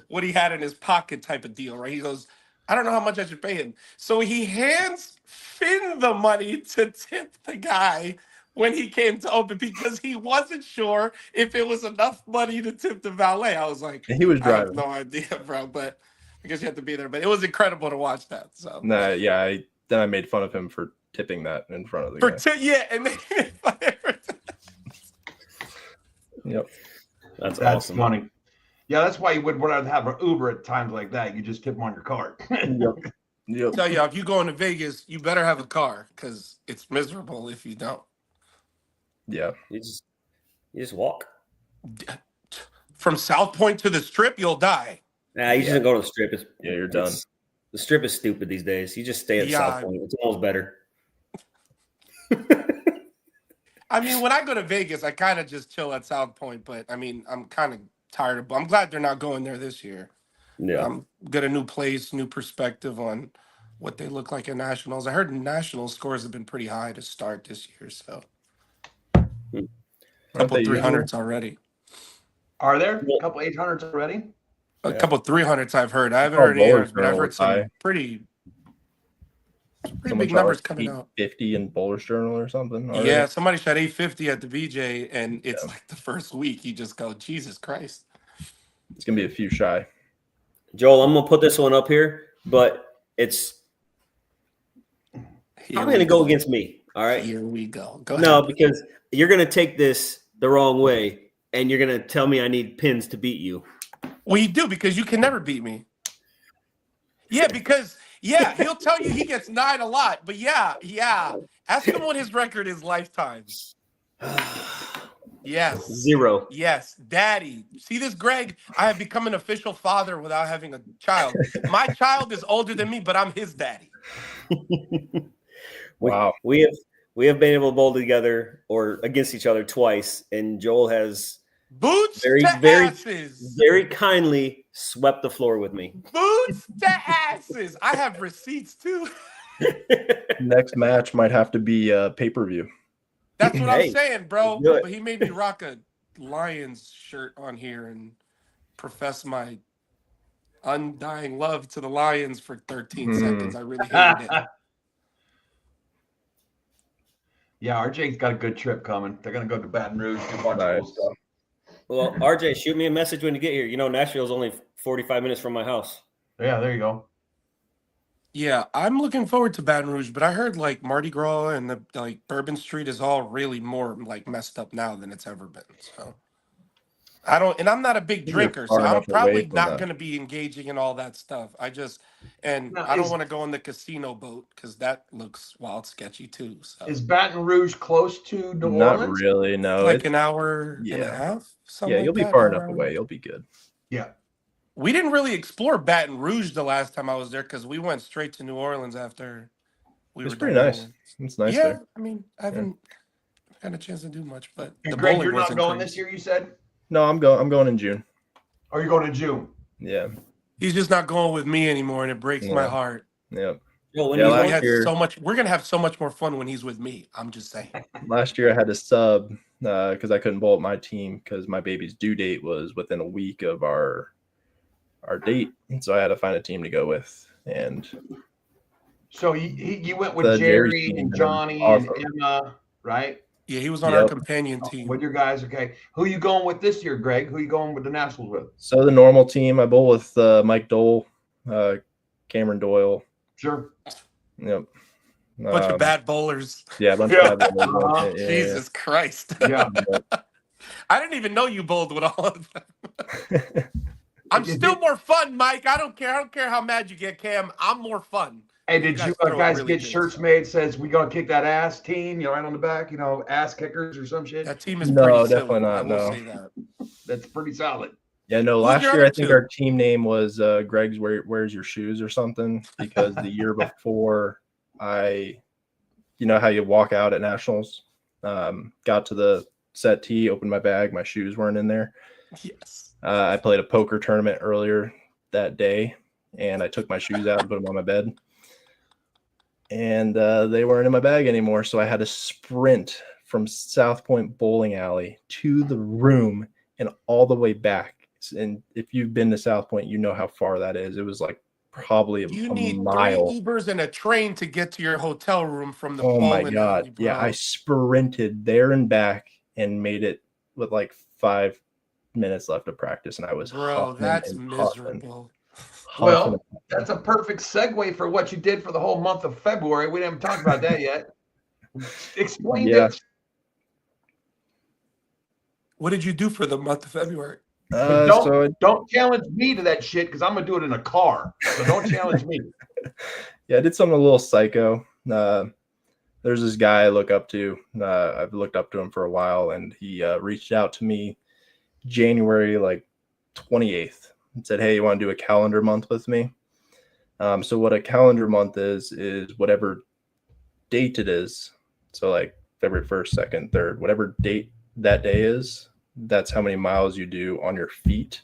what he had in his pocket type of deal, right? He goes, I don't know how much I should pay him. So he hands Finn the money to tip the guy when he came to open because he wasn't sure if it was enough money to tip the valet. I was like, He was I have driving. no idea, bro, but I guess you have to be there. But it was incredible to watch that. So Nah, yeah. Then I made fun of him for tipping that in front of the guy. yeah, and then Yep. That's That's awesome. funny. Yeah, that's why you would rather have an Uber at times like that. You just tip them on your card. Yep. tell you, if you going to Vegas, you better have a car because it's miserable if you don't. Yeah. You just walk. From South Point to the Strip, you'll die. Nah, you shouldn't go to the strip. You're done. The strip is stupid these days. You just stay at South Point. It's almost better. I mean, when I go to Vegas, I kind of just chill at South Point, but I mean, I'm kind of tired of. I'm glad they're not going there this year. Yeah. Get a new place, new perspective on what they look like at nationals. I heard national scores have been pretty high to start this year, so Aren't couple they 300s already. Are there a couple 800s already? A couple 300s I've heard. I haven't Oh, heard Bowler's 800s, but I've Journal heard was some high. pretty Someone big numbers shot coming out. 850 in Bowler's Journal or something. already? Yeah, somebody shot 850 at the BJ, and it's like the first week. You just go, Jesus Christ. It's gonna be a few shy. Joel, I'm gonna put this one up here, but it's probably gonna go against me. All right. Here we go. Go No, ahead. because you're gonna take this the wrong way, and you're gonna tell me I need pins to beat you. Well, you do, because you can never beat me. Yeah, because he'll tell you he gets 9 a lot, but yeah. Ask him what his record is lifetime. Yes. 0. Yes, Daddy. See this, Greg? I have become an official father without having a child. My child is older than me, but I'm his daddy. Wow. We have been able to bowl together or against each other twice, and Joel has Boots very, to very, asses. very kindly swept the floor with me. Boots to asses. I have receipts too. Next match might have to be pay-per-view. That's what Hey, I'm saying, bro. do it. But he made me rock a Lions shirt on here and profess my undying love to the Lions for 13 seconds. I really hated it. Yeah, RJ's got a good trip coming. They're gonna go to Baton Rouge, do a bunch of cool stuff. Well, RJ, shoot me a message when you get here. You know, Nashville's only 45 minutes from my house. Yeah, there you go. Yeah, I'm looking forward to Baton Rouge, but I heard like Mardi Gras and the Bourbon Street is all really more like messed up now than it's ever been. So I'm not a big You're drinker, far so I'm enough away probably from not that. going to be engaging in all that stuff. I don't Now, want to go on the casino boat because that looks wild sketchy too. So Is Baton Rouge close to New Not Orleans? really. No. like It's, an hour and a yeah. half. Something yeah, like you'll be that, far hour, enough hour. away. You'll be good. Yeah. We didn't really explore Baton Rouge the last time I was there because we went straight to New Orleans after we It's were pretty done nice. bowling. It's nice Yeah, there. I mean, I haven't had a chance to do much, but And the Greg, bowling you're not wasn't going crazy. this year, you said? No, I'm going in June. Or are you going in June? Yeah. He's just not going with me anymore, and it breaks my Yeah. heart. Yeah. Joel, when Yeah, you last We going? had year- so much. We're gonna have so much more fun when he's with me. I'm just saying. Last year I had to sub because I couldn't bowl at my team because my baby's due date was within a week of our date, and so I had to find a team to go with. And So you went with The Jerry Jerry team, and and Johnny awesome. and Emma, right? Yeah, he was on our Yep. companion team. With your guys, okay. Who you going with this year, Greg? Who you going with the Nationals with? so the normal team, I bowl with Mike Dole, Cameron Doyle. Sure. Yep. Bunch of bad bowlers. Yeah, a bunch Yeah. of bad bowlers. Uh-huh. Yeah. Jesus Christ! Yeah. I didn't even know you bowled with all of them. I'm You still did- more fun, Mike. I don't care how mad you get, Cam. I'm more fun. Hey, did you throw it guys really get good, shirts so. made says we gonna kick that ass team, right on the back, ass kickers or some shit? That team is No, pretty definitely silly. not, I will no. say that. That's pretty solid. Yeah, no, Who's last your year I other think two? our team name was Greg's Where's Your Shoes or something, because the year before I, how you walk out at Nationals, got to the set tee, opened my bag, my shoes weren't in there. Yes. I played a poker tournament earlier that day, and I took my shoes out and put them on my bed. And they weren't in my bag anymore, so I had to sprint from South Point Bowling Alley to the room and all the way back. And if you've been to South Point, you know how far that is. It was like probably You a need mile. 3 Ubers and a train to get to your hotel room from the Oh my bowling God. alley, bro. Yeah, I sprinted there and back and made it with like 5 minutes left of practice. And I was Bro, huffing that's and puffing. miserable. Well, that's a perfect segue for what you did for the whole month of February. We haven't talked about that yet. Explain Yeah. this. What did you do for the month of February? Don't challenge me to that shit because I'm gonna do it in a car. So don't challenge me. Yeah, I did something a little psycho. There's this guy I look up to. I've looked up to him for a while, and he reached out to me January 28th and said, "Hey, you want to do a calendar month with me?" So what a calendar month is whatever date it is. So February 1st, 2nd, 3rd, whatever date that day is, that's how many miles you do on your feet.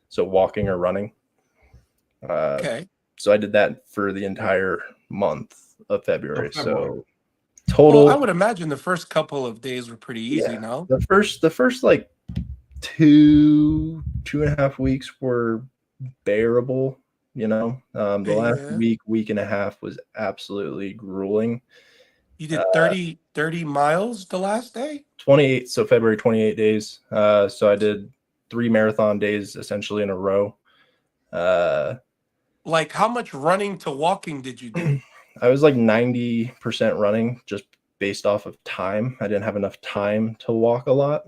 So walking or running. Okay. So I did that for the entire month of February. So total. Well, I would imagine the first couple of days were pretty easy, no? The first 2.5 weeks were bearable. The last week and a half was absolutely grueling. You did 30 miles the last day? 28. So February, 28 days. So I did 3 marathon days essentially in a row. Like, how much running to walking did you do? I was like 90% running just based off of time. I didn't have enough time to walk a lot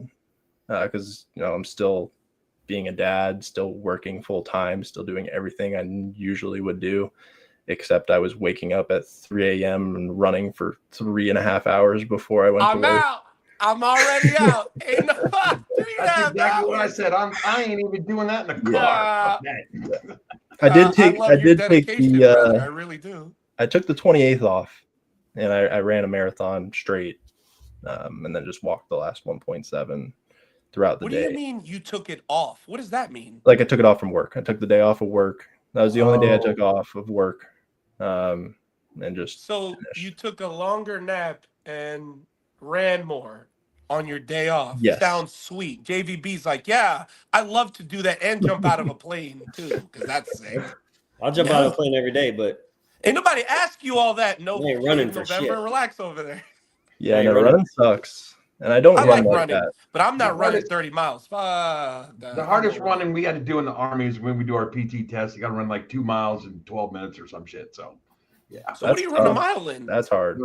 because, I'm still being a dad, still working full time, still doing everything I usually would do, except I was waking up at 3 a.m. and running for 3.5 hours before I went to work. I'm already out. Ain't no That's exactly what I said. I ain't even doing that in the car. Okay. I did take dedication, brother. I really do. I took the 28th off, and I ran a marathon straight, and then just walked the last 1.7 throughout the day. What do you mean you took it off? What does that mean? Like I took it off from work. I took the day off of work. That was the only day I took off of work, and just so finished. You took a longer nap and ran more on your day off. Yes. Sounds sweet. JVB's like, yeah, I love to do that and jump out of a plane too, because that's sick. I'll jump out of a plane every day, but ain't nobody ask you all that. No, ain't running for November. shit. Relax over there. Yeah, no, running sucks, and I don't run like running, that. but I'm not running 30 miles. The hardest running we had to do in the Army is when we do our PT test. You got to run like 2 miles in 12 minutes or some shit. So, yeah. So what do you run a mile in? That's hard.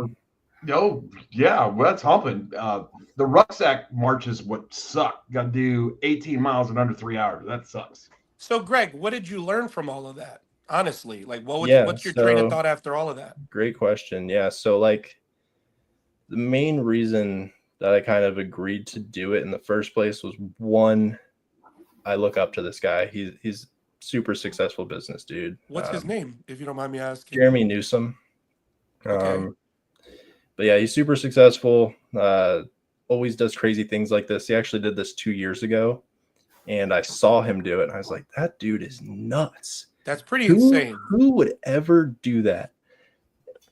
No, yeah, well, that's humping. The rucksack marches what suck. Got to do 18 miles in under 3 hours. That sucks. So, Greg, what did you learn from all of that? Honestly, like, what's your train of thought after all of that? Great question. Yeah, so like the main reason that I kind of agreed to do it in the first place was, one, I look up to this guy. He's super successful business dude. What's his name, if you don't mind me asking? Jeremy Newsom. Okay. But yeah, he's super successful. Always does crazy things like this. He actually did this 2 years ago, and I saw him do it, and I was like, that dude is nuts. That's pretty insane. Who would ever do that?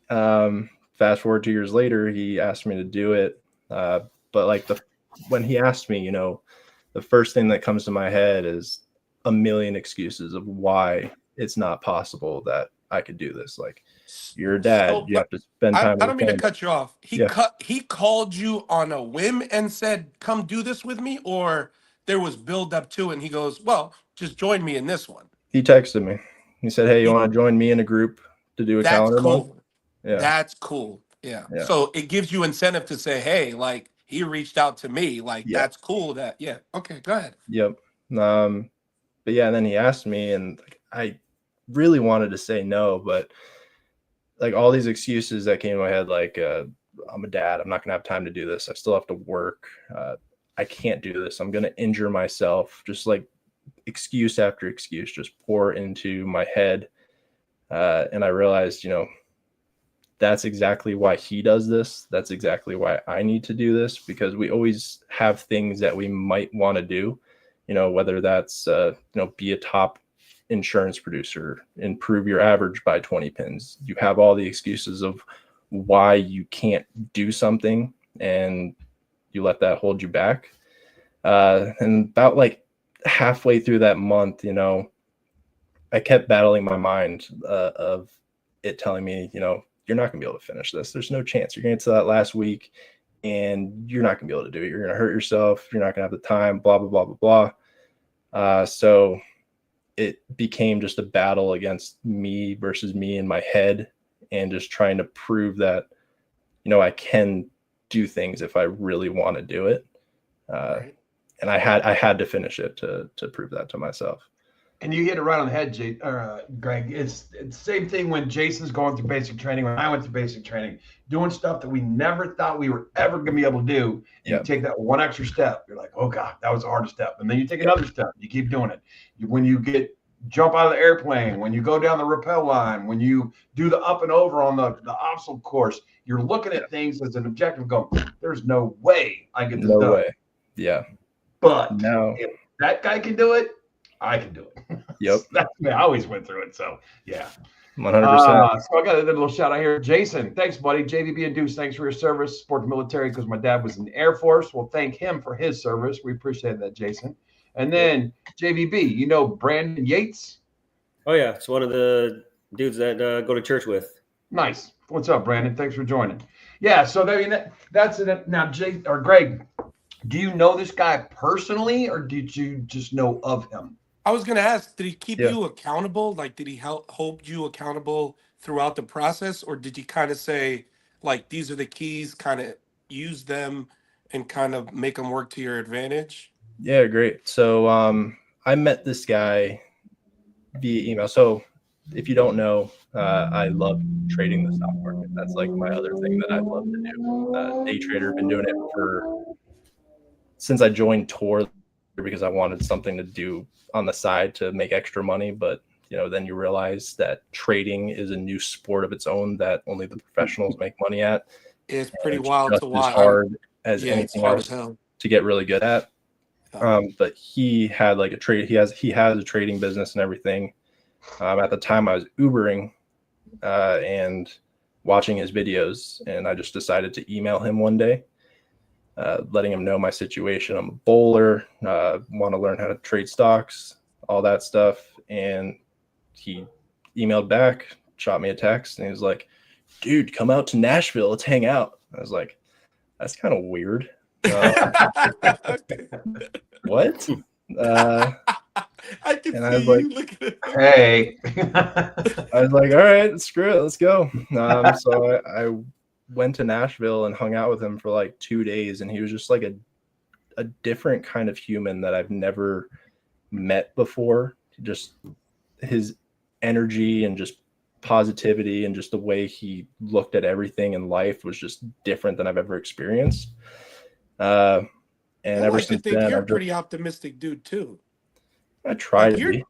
Fast forward 2 years later, he asked me to do it. But like when he asked me, the first thing that comes to my head is a million excuses of why it's not possible that I could do this. Like, you're a dad, so, you have to spend time. I don't mean to cut you off. He called you on a whim and said, "Come do this with me," or there was build up to it, and he goes, "Well, just join me in this one." He texted me. He said, "Hey, you want to join me in a group to do a calendar month?" Yeah, that's cool. Yeah. So it gives you incentive to say, "Hey, like he reached out to me. Like that's cool." Okay, go ahead. Yep. But yeah, and then he asked me, and I really wanted to say no, but like all these excuses that came in my head, like I'm a dad, I'm not gonna have time to do this. I still have to work. I can't do this. I'm gonna injure myself. Just like excuse after excuse just pour into my head. And I realized, that's exactly why he does this. That's exactly why I need to do this, because we always have things that we might want to do, whether that's, be a top insurance producer, improve your average by 20 pins. You have all the excuses of why you can't do something, and you let that hold you back. And about like halfway through that month, I kept battling my mind of it telling me, you're not gonna be able to finish this. There's no chance. You're gonna get to that last week and you're not gonna be able to do it. You're gonna hurt yourself. You're not gonna have the time, blah, blah, blah, blah, blah. So it became just a battle against me versus me in my head, and just trying to prove that, I can do things if I really want to do it. Right. And I had to finish it to prove that to myself. And you hit it right on the head, Greg. It's the same thing when Jason's going through basic training, when I went through basic training, doing stuff that we never thought we were ever going to be able to do. And you take that one extra step. You're like, oh, God, that was the hardest step. And then you take another step. You keep doing it. When you jump out of the airplane, when you go down the rappel line, when you do the up and over on the obstacle course, you're looking at things as an objective going, there's no way I get this done. No way. Yeah. But if that guy can do it, I can do it. Yep. That's me. I always went through it. So, yeah. 100%. So I got a little shout out here. Jason, thanks, buddy. JVB and Deuce, thanks for your service. Support the military because my dad was in the Air Force. We'll thank him for his service. We appreciate that, Jason. And then JVB, Brandon Yates? Oh, yeah. It's one of the dudes that go to church with. Nice. What's up, Brandon? Thanks for joining. Yeah, so that's it. Now, Greg, Do you know this guy personally, or did you just know of him? I was gonna ask, did he keep Yeah. you accountable? Like, did he hold you accountable throughout the process, or did he kind of say, like, these are the keys, kind of use them and kind of make them work to your advantage? Yeah, great. So I met this guy via email. So if you don't know, I love trading the stock market. That's like my other thing that I love to do. Day trader, been doing it since I joined Tor because I wanted something to do on the side to make extra money. But then you realize that trading is a new sport of its own that only the professionals make money at. It's pretty It's wild just to as watch. hard as Yeah, it's anything hard as else hell. to get really good at. But he had like a trade. He has a trading business and everything. At the time, I was Ubering and watching his videos, and I just decided to email him one day, letting him know my situation. I'm a bowler, want to learn how to trade stocks, all that stuff. And he emailed back, shot me a text, and he was like, "Dude, come out to Nashville. Let's hang out." I was like, "That's kind of weird." What? I can and see I was like, you looking at him. Hey. I was like, all right, screw it, let's go. So I went to Nashville and hung out with him for like 2 days, and he was just like a different kind of human that I've never met before. Just his energy and just positivity and just the way he looked at everything in life was just different than I've ever experienced. And I ever like to since think then, you're a pretty optimistic dude too. I try Like to be,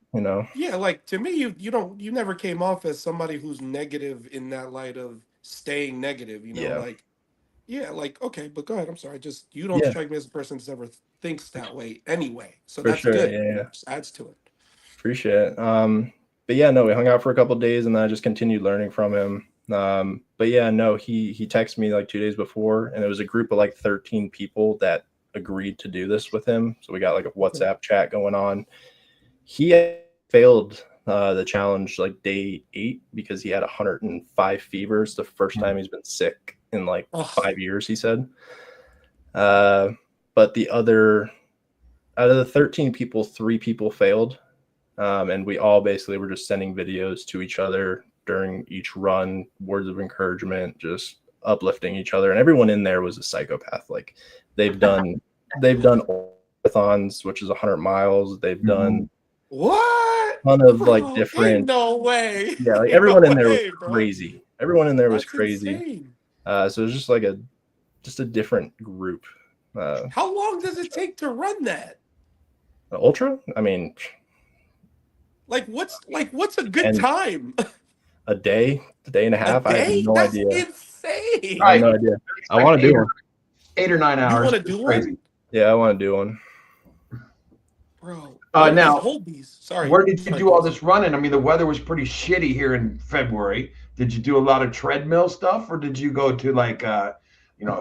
Yeah, like to me, you never came off as somebody who's negative in that light of staying negative. Yeah. Like like okay, but go ahead. I'm sorry. Just you don't Yeah, strike me as a person that ever thinks that way anyway. So for that's sure. good. Yeah. Just adds to it. Appreciate it. But yeah, no, we hung out for a couple of days and then I just continued learning from him. But yeah, no, he texted me like 2 days before, and it was a group of like 13 people that agreed to do this with him. So we got like a WhatsApp chat going on. He failed the challenge like day 8 because he had 105 fevers, the first time he's been sick in like 5 years, he said. But out of the 13 people, 3 people failed. And we all basically were just sending videos to each other during each run, words of encouragement, just uplifting each other. And everyone in there was a psychopath. Like they've done marathons, which is 100 miles. They've done What? a ton of Bro, like different. Ain't no way. Yeah, like Ain't everyone no in there was way, bro. crazy. Everyone in there was That's crazy. insane. So it was just like a different group. How long does it take to run that? Ultra? I mean, What's a good time? a day and a half. I have no That's idea. insane. I have no idea. I want to do one. 8 or 9 hours. You want to do crazy. one? Yeah, I want to do one. Bro. Now, hold these. Sorry. Where did you do all this running? I mean, the weather was pretty shitty here in February. Did you do a lot of treadmill stuff, or did you go to like a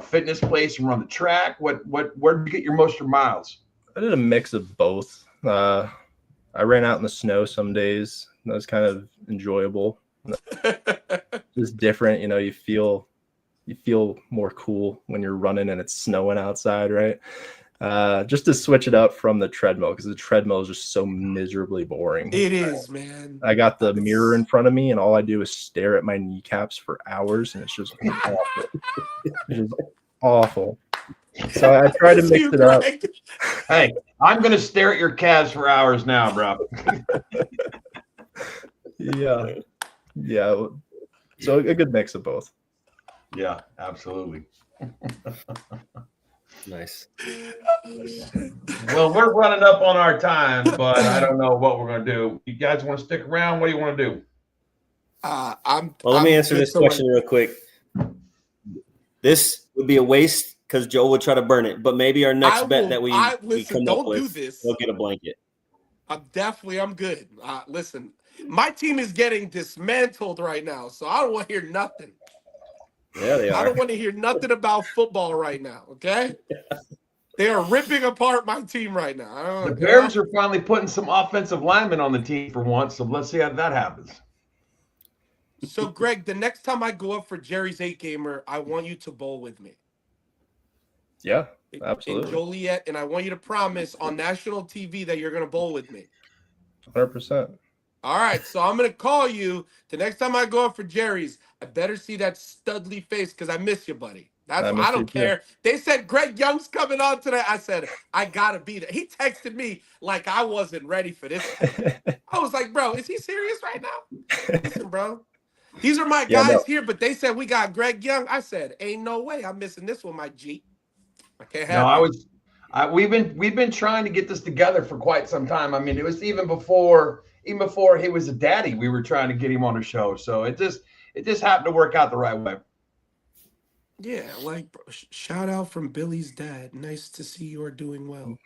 fitness place and run the track? Where did you get your most of your miles? I did a mix of both. I ran out in the snow some days. That was kind of enjoyable. Just different, you feel more cool when you're running and it's snowing outside, right? Just to switch it up from the treadmill, because the treadmill is just so miserably boring. It is, man. I got the mirror in front of me, and all I do is stare at my kneecaps for hours, and it's just awful. It's just awful. So I try to mix it up. Hey, I'm going to stare at your calves for hours now, bro. Yeah. So a good mix of both. Yeah, absolutely. Nice. Well, we're running up on our time, but I don't know what we're going to do. You guys want to stick around? What do you want to do? Let me answer this question real quick. This would be a waste because Joe would try to burn it. But maybe our next bet that we come up with, we'll get a blanket. I'm good. Listen, my team is getting dismantled right now, so I don't want to hear nothing. Yeah, they are. I don't want to hear nothing about football right now, okay? They are ripping apart my team right now. The Bears are finally putting some offensive linemen on the team for once, so let's see how that happens. So, Greg, the next time I go up for Jerry's 8-gamer, I want you to bowl with me. Yeah, Absolutely. in Joliet, and I want you to promise on national TV that you're gonna bowl with me. 100%. All right, so I'm gonna call you the next time I go up for Jerry's. I better see that studly face because I miss you, buddy. That's I what, miss I you don't too. care. They said Greg Young's coming on today. I said I gotta be there. He texted me like I wasn't ready for this. I was like, bro, is he serious right now? Listen, bro. These are my guys here, but they said we got Greg Young. I said, ain't no way I'm missing this one, my G. I can't have it. We've been trying to get this together for quite some time. I mean, it was even before he was a daddy, we were trying to get him on the show. So it just happened to work out the right way. Yeah, like shout out from Billy's dad. Nice to see you are doing well.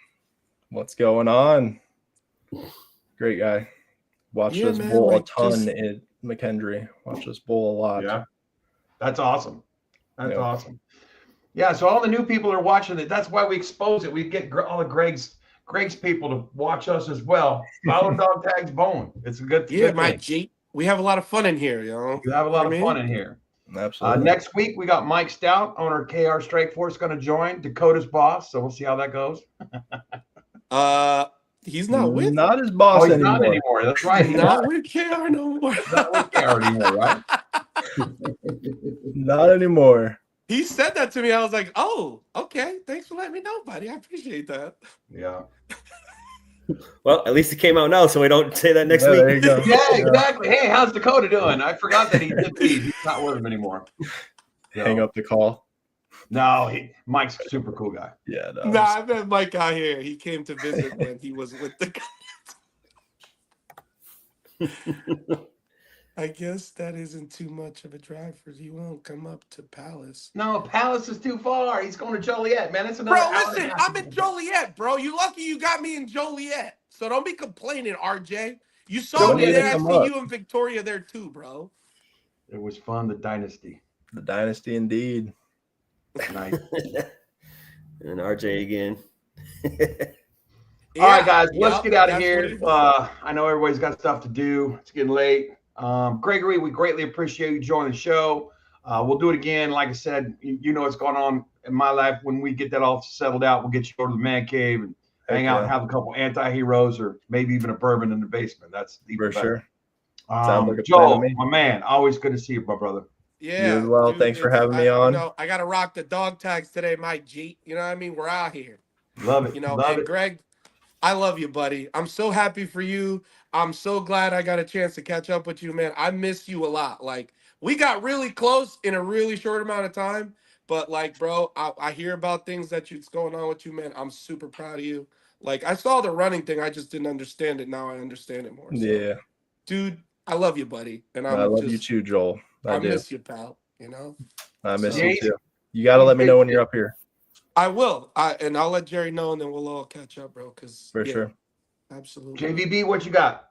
What's going on? Great guy. Watched us bowl a ton in McKendree. Watched us bowl a lot. Yeah, that's awesome. That's awesome. Yeah, so all the new people are watching it. That's why we expose it. We get all the Greg's people to watch us as well. Follow Dog Tags Bone. It's a good thing. Yeah, my G. We have a lot of fun in here, yo. We have a lot of fun in here. Absolutely. Next week, we got Mike Stout, owner of KR Strike Force, going to join. Dakota's boss, so we'll see how that goes. He's not with. Not his boss he's anymore. Not anymore. That's right. He's not with KR no more. Not with KR anymore, right? Not anymore. He said that to me. I was like, oh, okay. Thanks for letting me know, buddy. I appreciate that. Yeah. Well, at least it came out now, so we don't say that next week. There you go. Yeah, exactly. Hey, how's Dakota doing? I forgot that he did leave. He's not with him anymore. So, hang up the call. No, Mike's a super cool guy. Yeah. No, I met Mike out here. He came to visit when he was with the guys. I guess that isn't too much of a drive for you. Won't come up to Palace. No, Palace is too far. He's going to Joliet, man. It's another bro, listen, I'm in Joliet, bro. You lucky you got me in Joliet. So don't be complaining, RJ. You saw me there. I see you and Victoria there too, bro. It was fun, the dynasty. The dynasty indeed. Nice. And RJ again. All right, guys, let's get out of here. I know everybody's got stuff to do. It's getting late. Gregory, we greatly appreciate you joining the show. We'll do it again. Like I said, you know what's going on in my life. When we get that all settled out, we'll get you over to the man cave and hang out and have a couple anti-heroes or maybe even a bourbon in the basement. That's for sure. Like Joel, my man, always good to see you, my brother. Yeah. You as well. Thanks for having me on. You know, I got to rock the dog tags today, my G. You know what I mean? We're out here. Love it. You know, love and it. Greg, I love you, buddy. I'm so happy for you. I'm so glad I got a chance to catch up with you, man. I miss you a lot. Like, we got really close in a really short amount of time. But, like, bro, I hear about things that's going on with you, man. I'm super proud of you. Like, I saw the running thing. I just didn't understand it. Now I understand it more. So, yeah. Dude, I love you, buddy. And I love you too, Joel. I miss you, pal. You know? I miss you too. You got to let me know when you're up here. I will. And I'll let Jerry know, and then we'll all catch up, bro. For sure. Absolutely. JVB, what you got?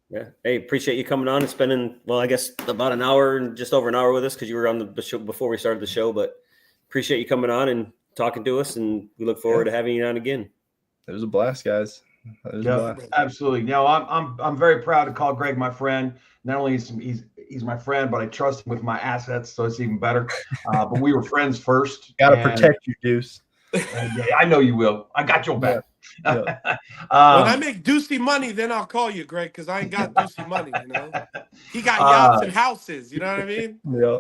Yeah. Hey, appreciate you coming on and spending, well, I guess about an hour and just over an hour with us because you were on the show before we started the show. But appreciate you coming on and talking to us, and we look forward to having you on again. It was a blast, guys. It was a blast. Absolutely. No, I'm very proud to call Greg my friend. Not only is he's my friend, but I trust him with my assets, so it's even better. But we were friends first. Got to protect you, Deuce. Yeah, I know you will. I got your back. Yeah. When I make Deucey money, then I'll call you, Greg, because I ain't got Deucey money, you know. He got yachts and houses, you know what I mean? Yeah.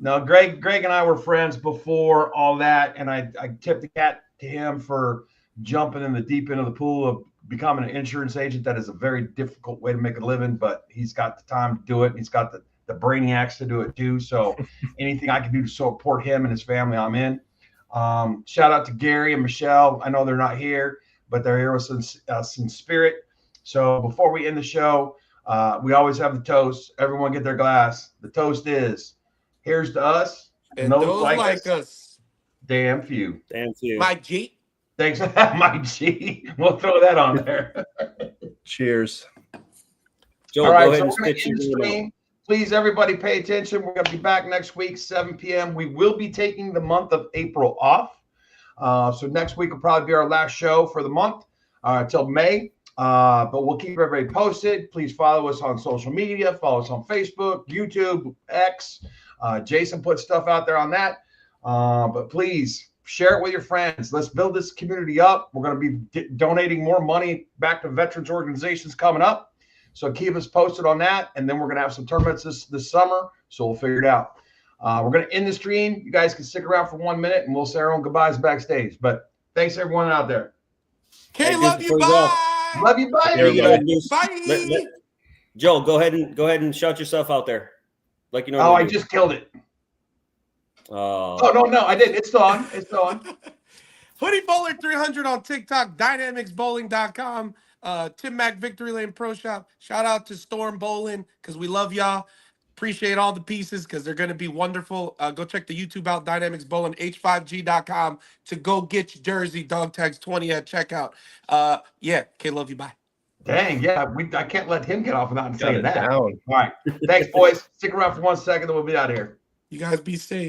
No, Greg and I were friends before all that, and I tipped the hat to him for jumping in the deep end of the pool of becoming an insurance agent. That is a very difficult way to make a living, but he's got the time to do it. He's got the brainiacs to do it too. So anything I can do to support him and his family, I'm in. Shout out to Gary and Michelle. I know they're not here, but they're here with us in spirit. So before we end the show, we always have the toast. Everyone get their glass. The toast is, here's to us. And those like us. Damn few. Damn few. My G. Thanks, my G. We'll throw that on there. Cheers. Joel, all right, go ahead so and we're going to spit end the your stream. Please, everybody, pay attention. We're going to be back next week, 7 p.m. We will be taking the month of April off. So next week will probably be our last show for the month until May. But we'll keep everybody posted. Please follow us on social media. Follow us on Facebook, YouTube, X. Jason put stuff out there on that. But please share it with your friends. Let's build this community up. We're going to be donating more money back to veterans organizations coming up. So keep us posted on that. And then we're going to have some tournaments this summer. So we'll figure it out. We're going to end the stream. You guys can stick around for 1 minute and we'll say our own goodbyes backstage. But thanks everyone out there. Okay, Hey, love just you. before you go, Bye. Love you. Bye. Everybody. Bye. Joel, go ahead and shout yourself out there, like you know. Oh, I just killed it. Oh, no, I didn't. It's still on. It's still on. Hoodie Bowler 300 on TikTok, dynamicsbowling.com, Tim Mack Victory Lane Pro Shop. Shout out to Storm Bowling because we love y'all. Appreciate all the pieces because they're going to be wonderful. Go check the YouTube out, Dynamics Bowling, h5g.com to go get your jersey, dog tags 20 at checkout. Yeah, okay, love you. Bye. Dang, yeah. I can't let him get off without Got saying it that. down. All right. Thanks, boys. Stick around for 1 second, then we'll be out of here. You guys be safe.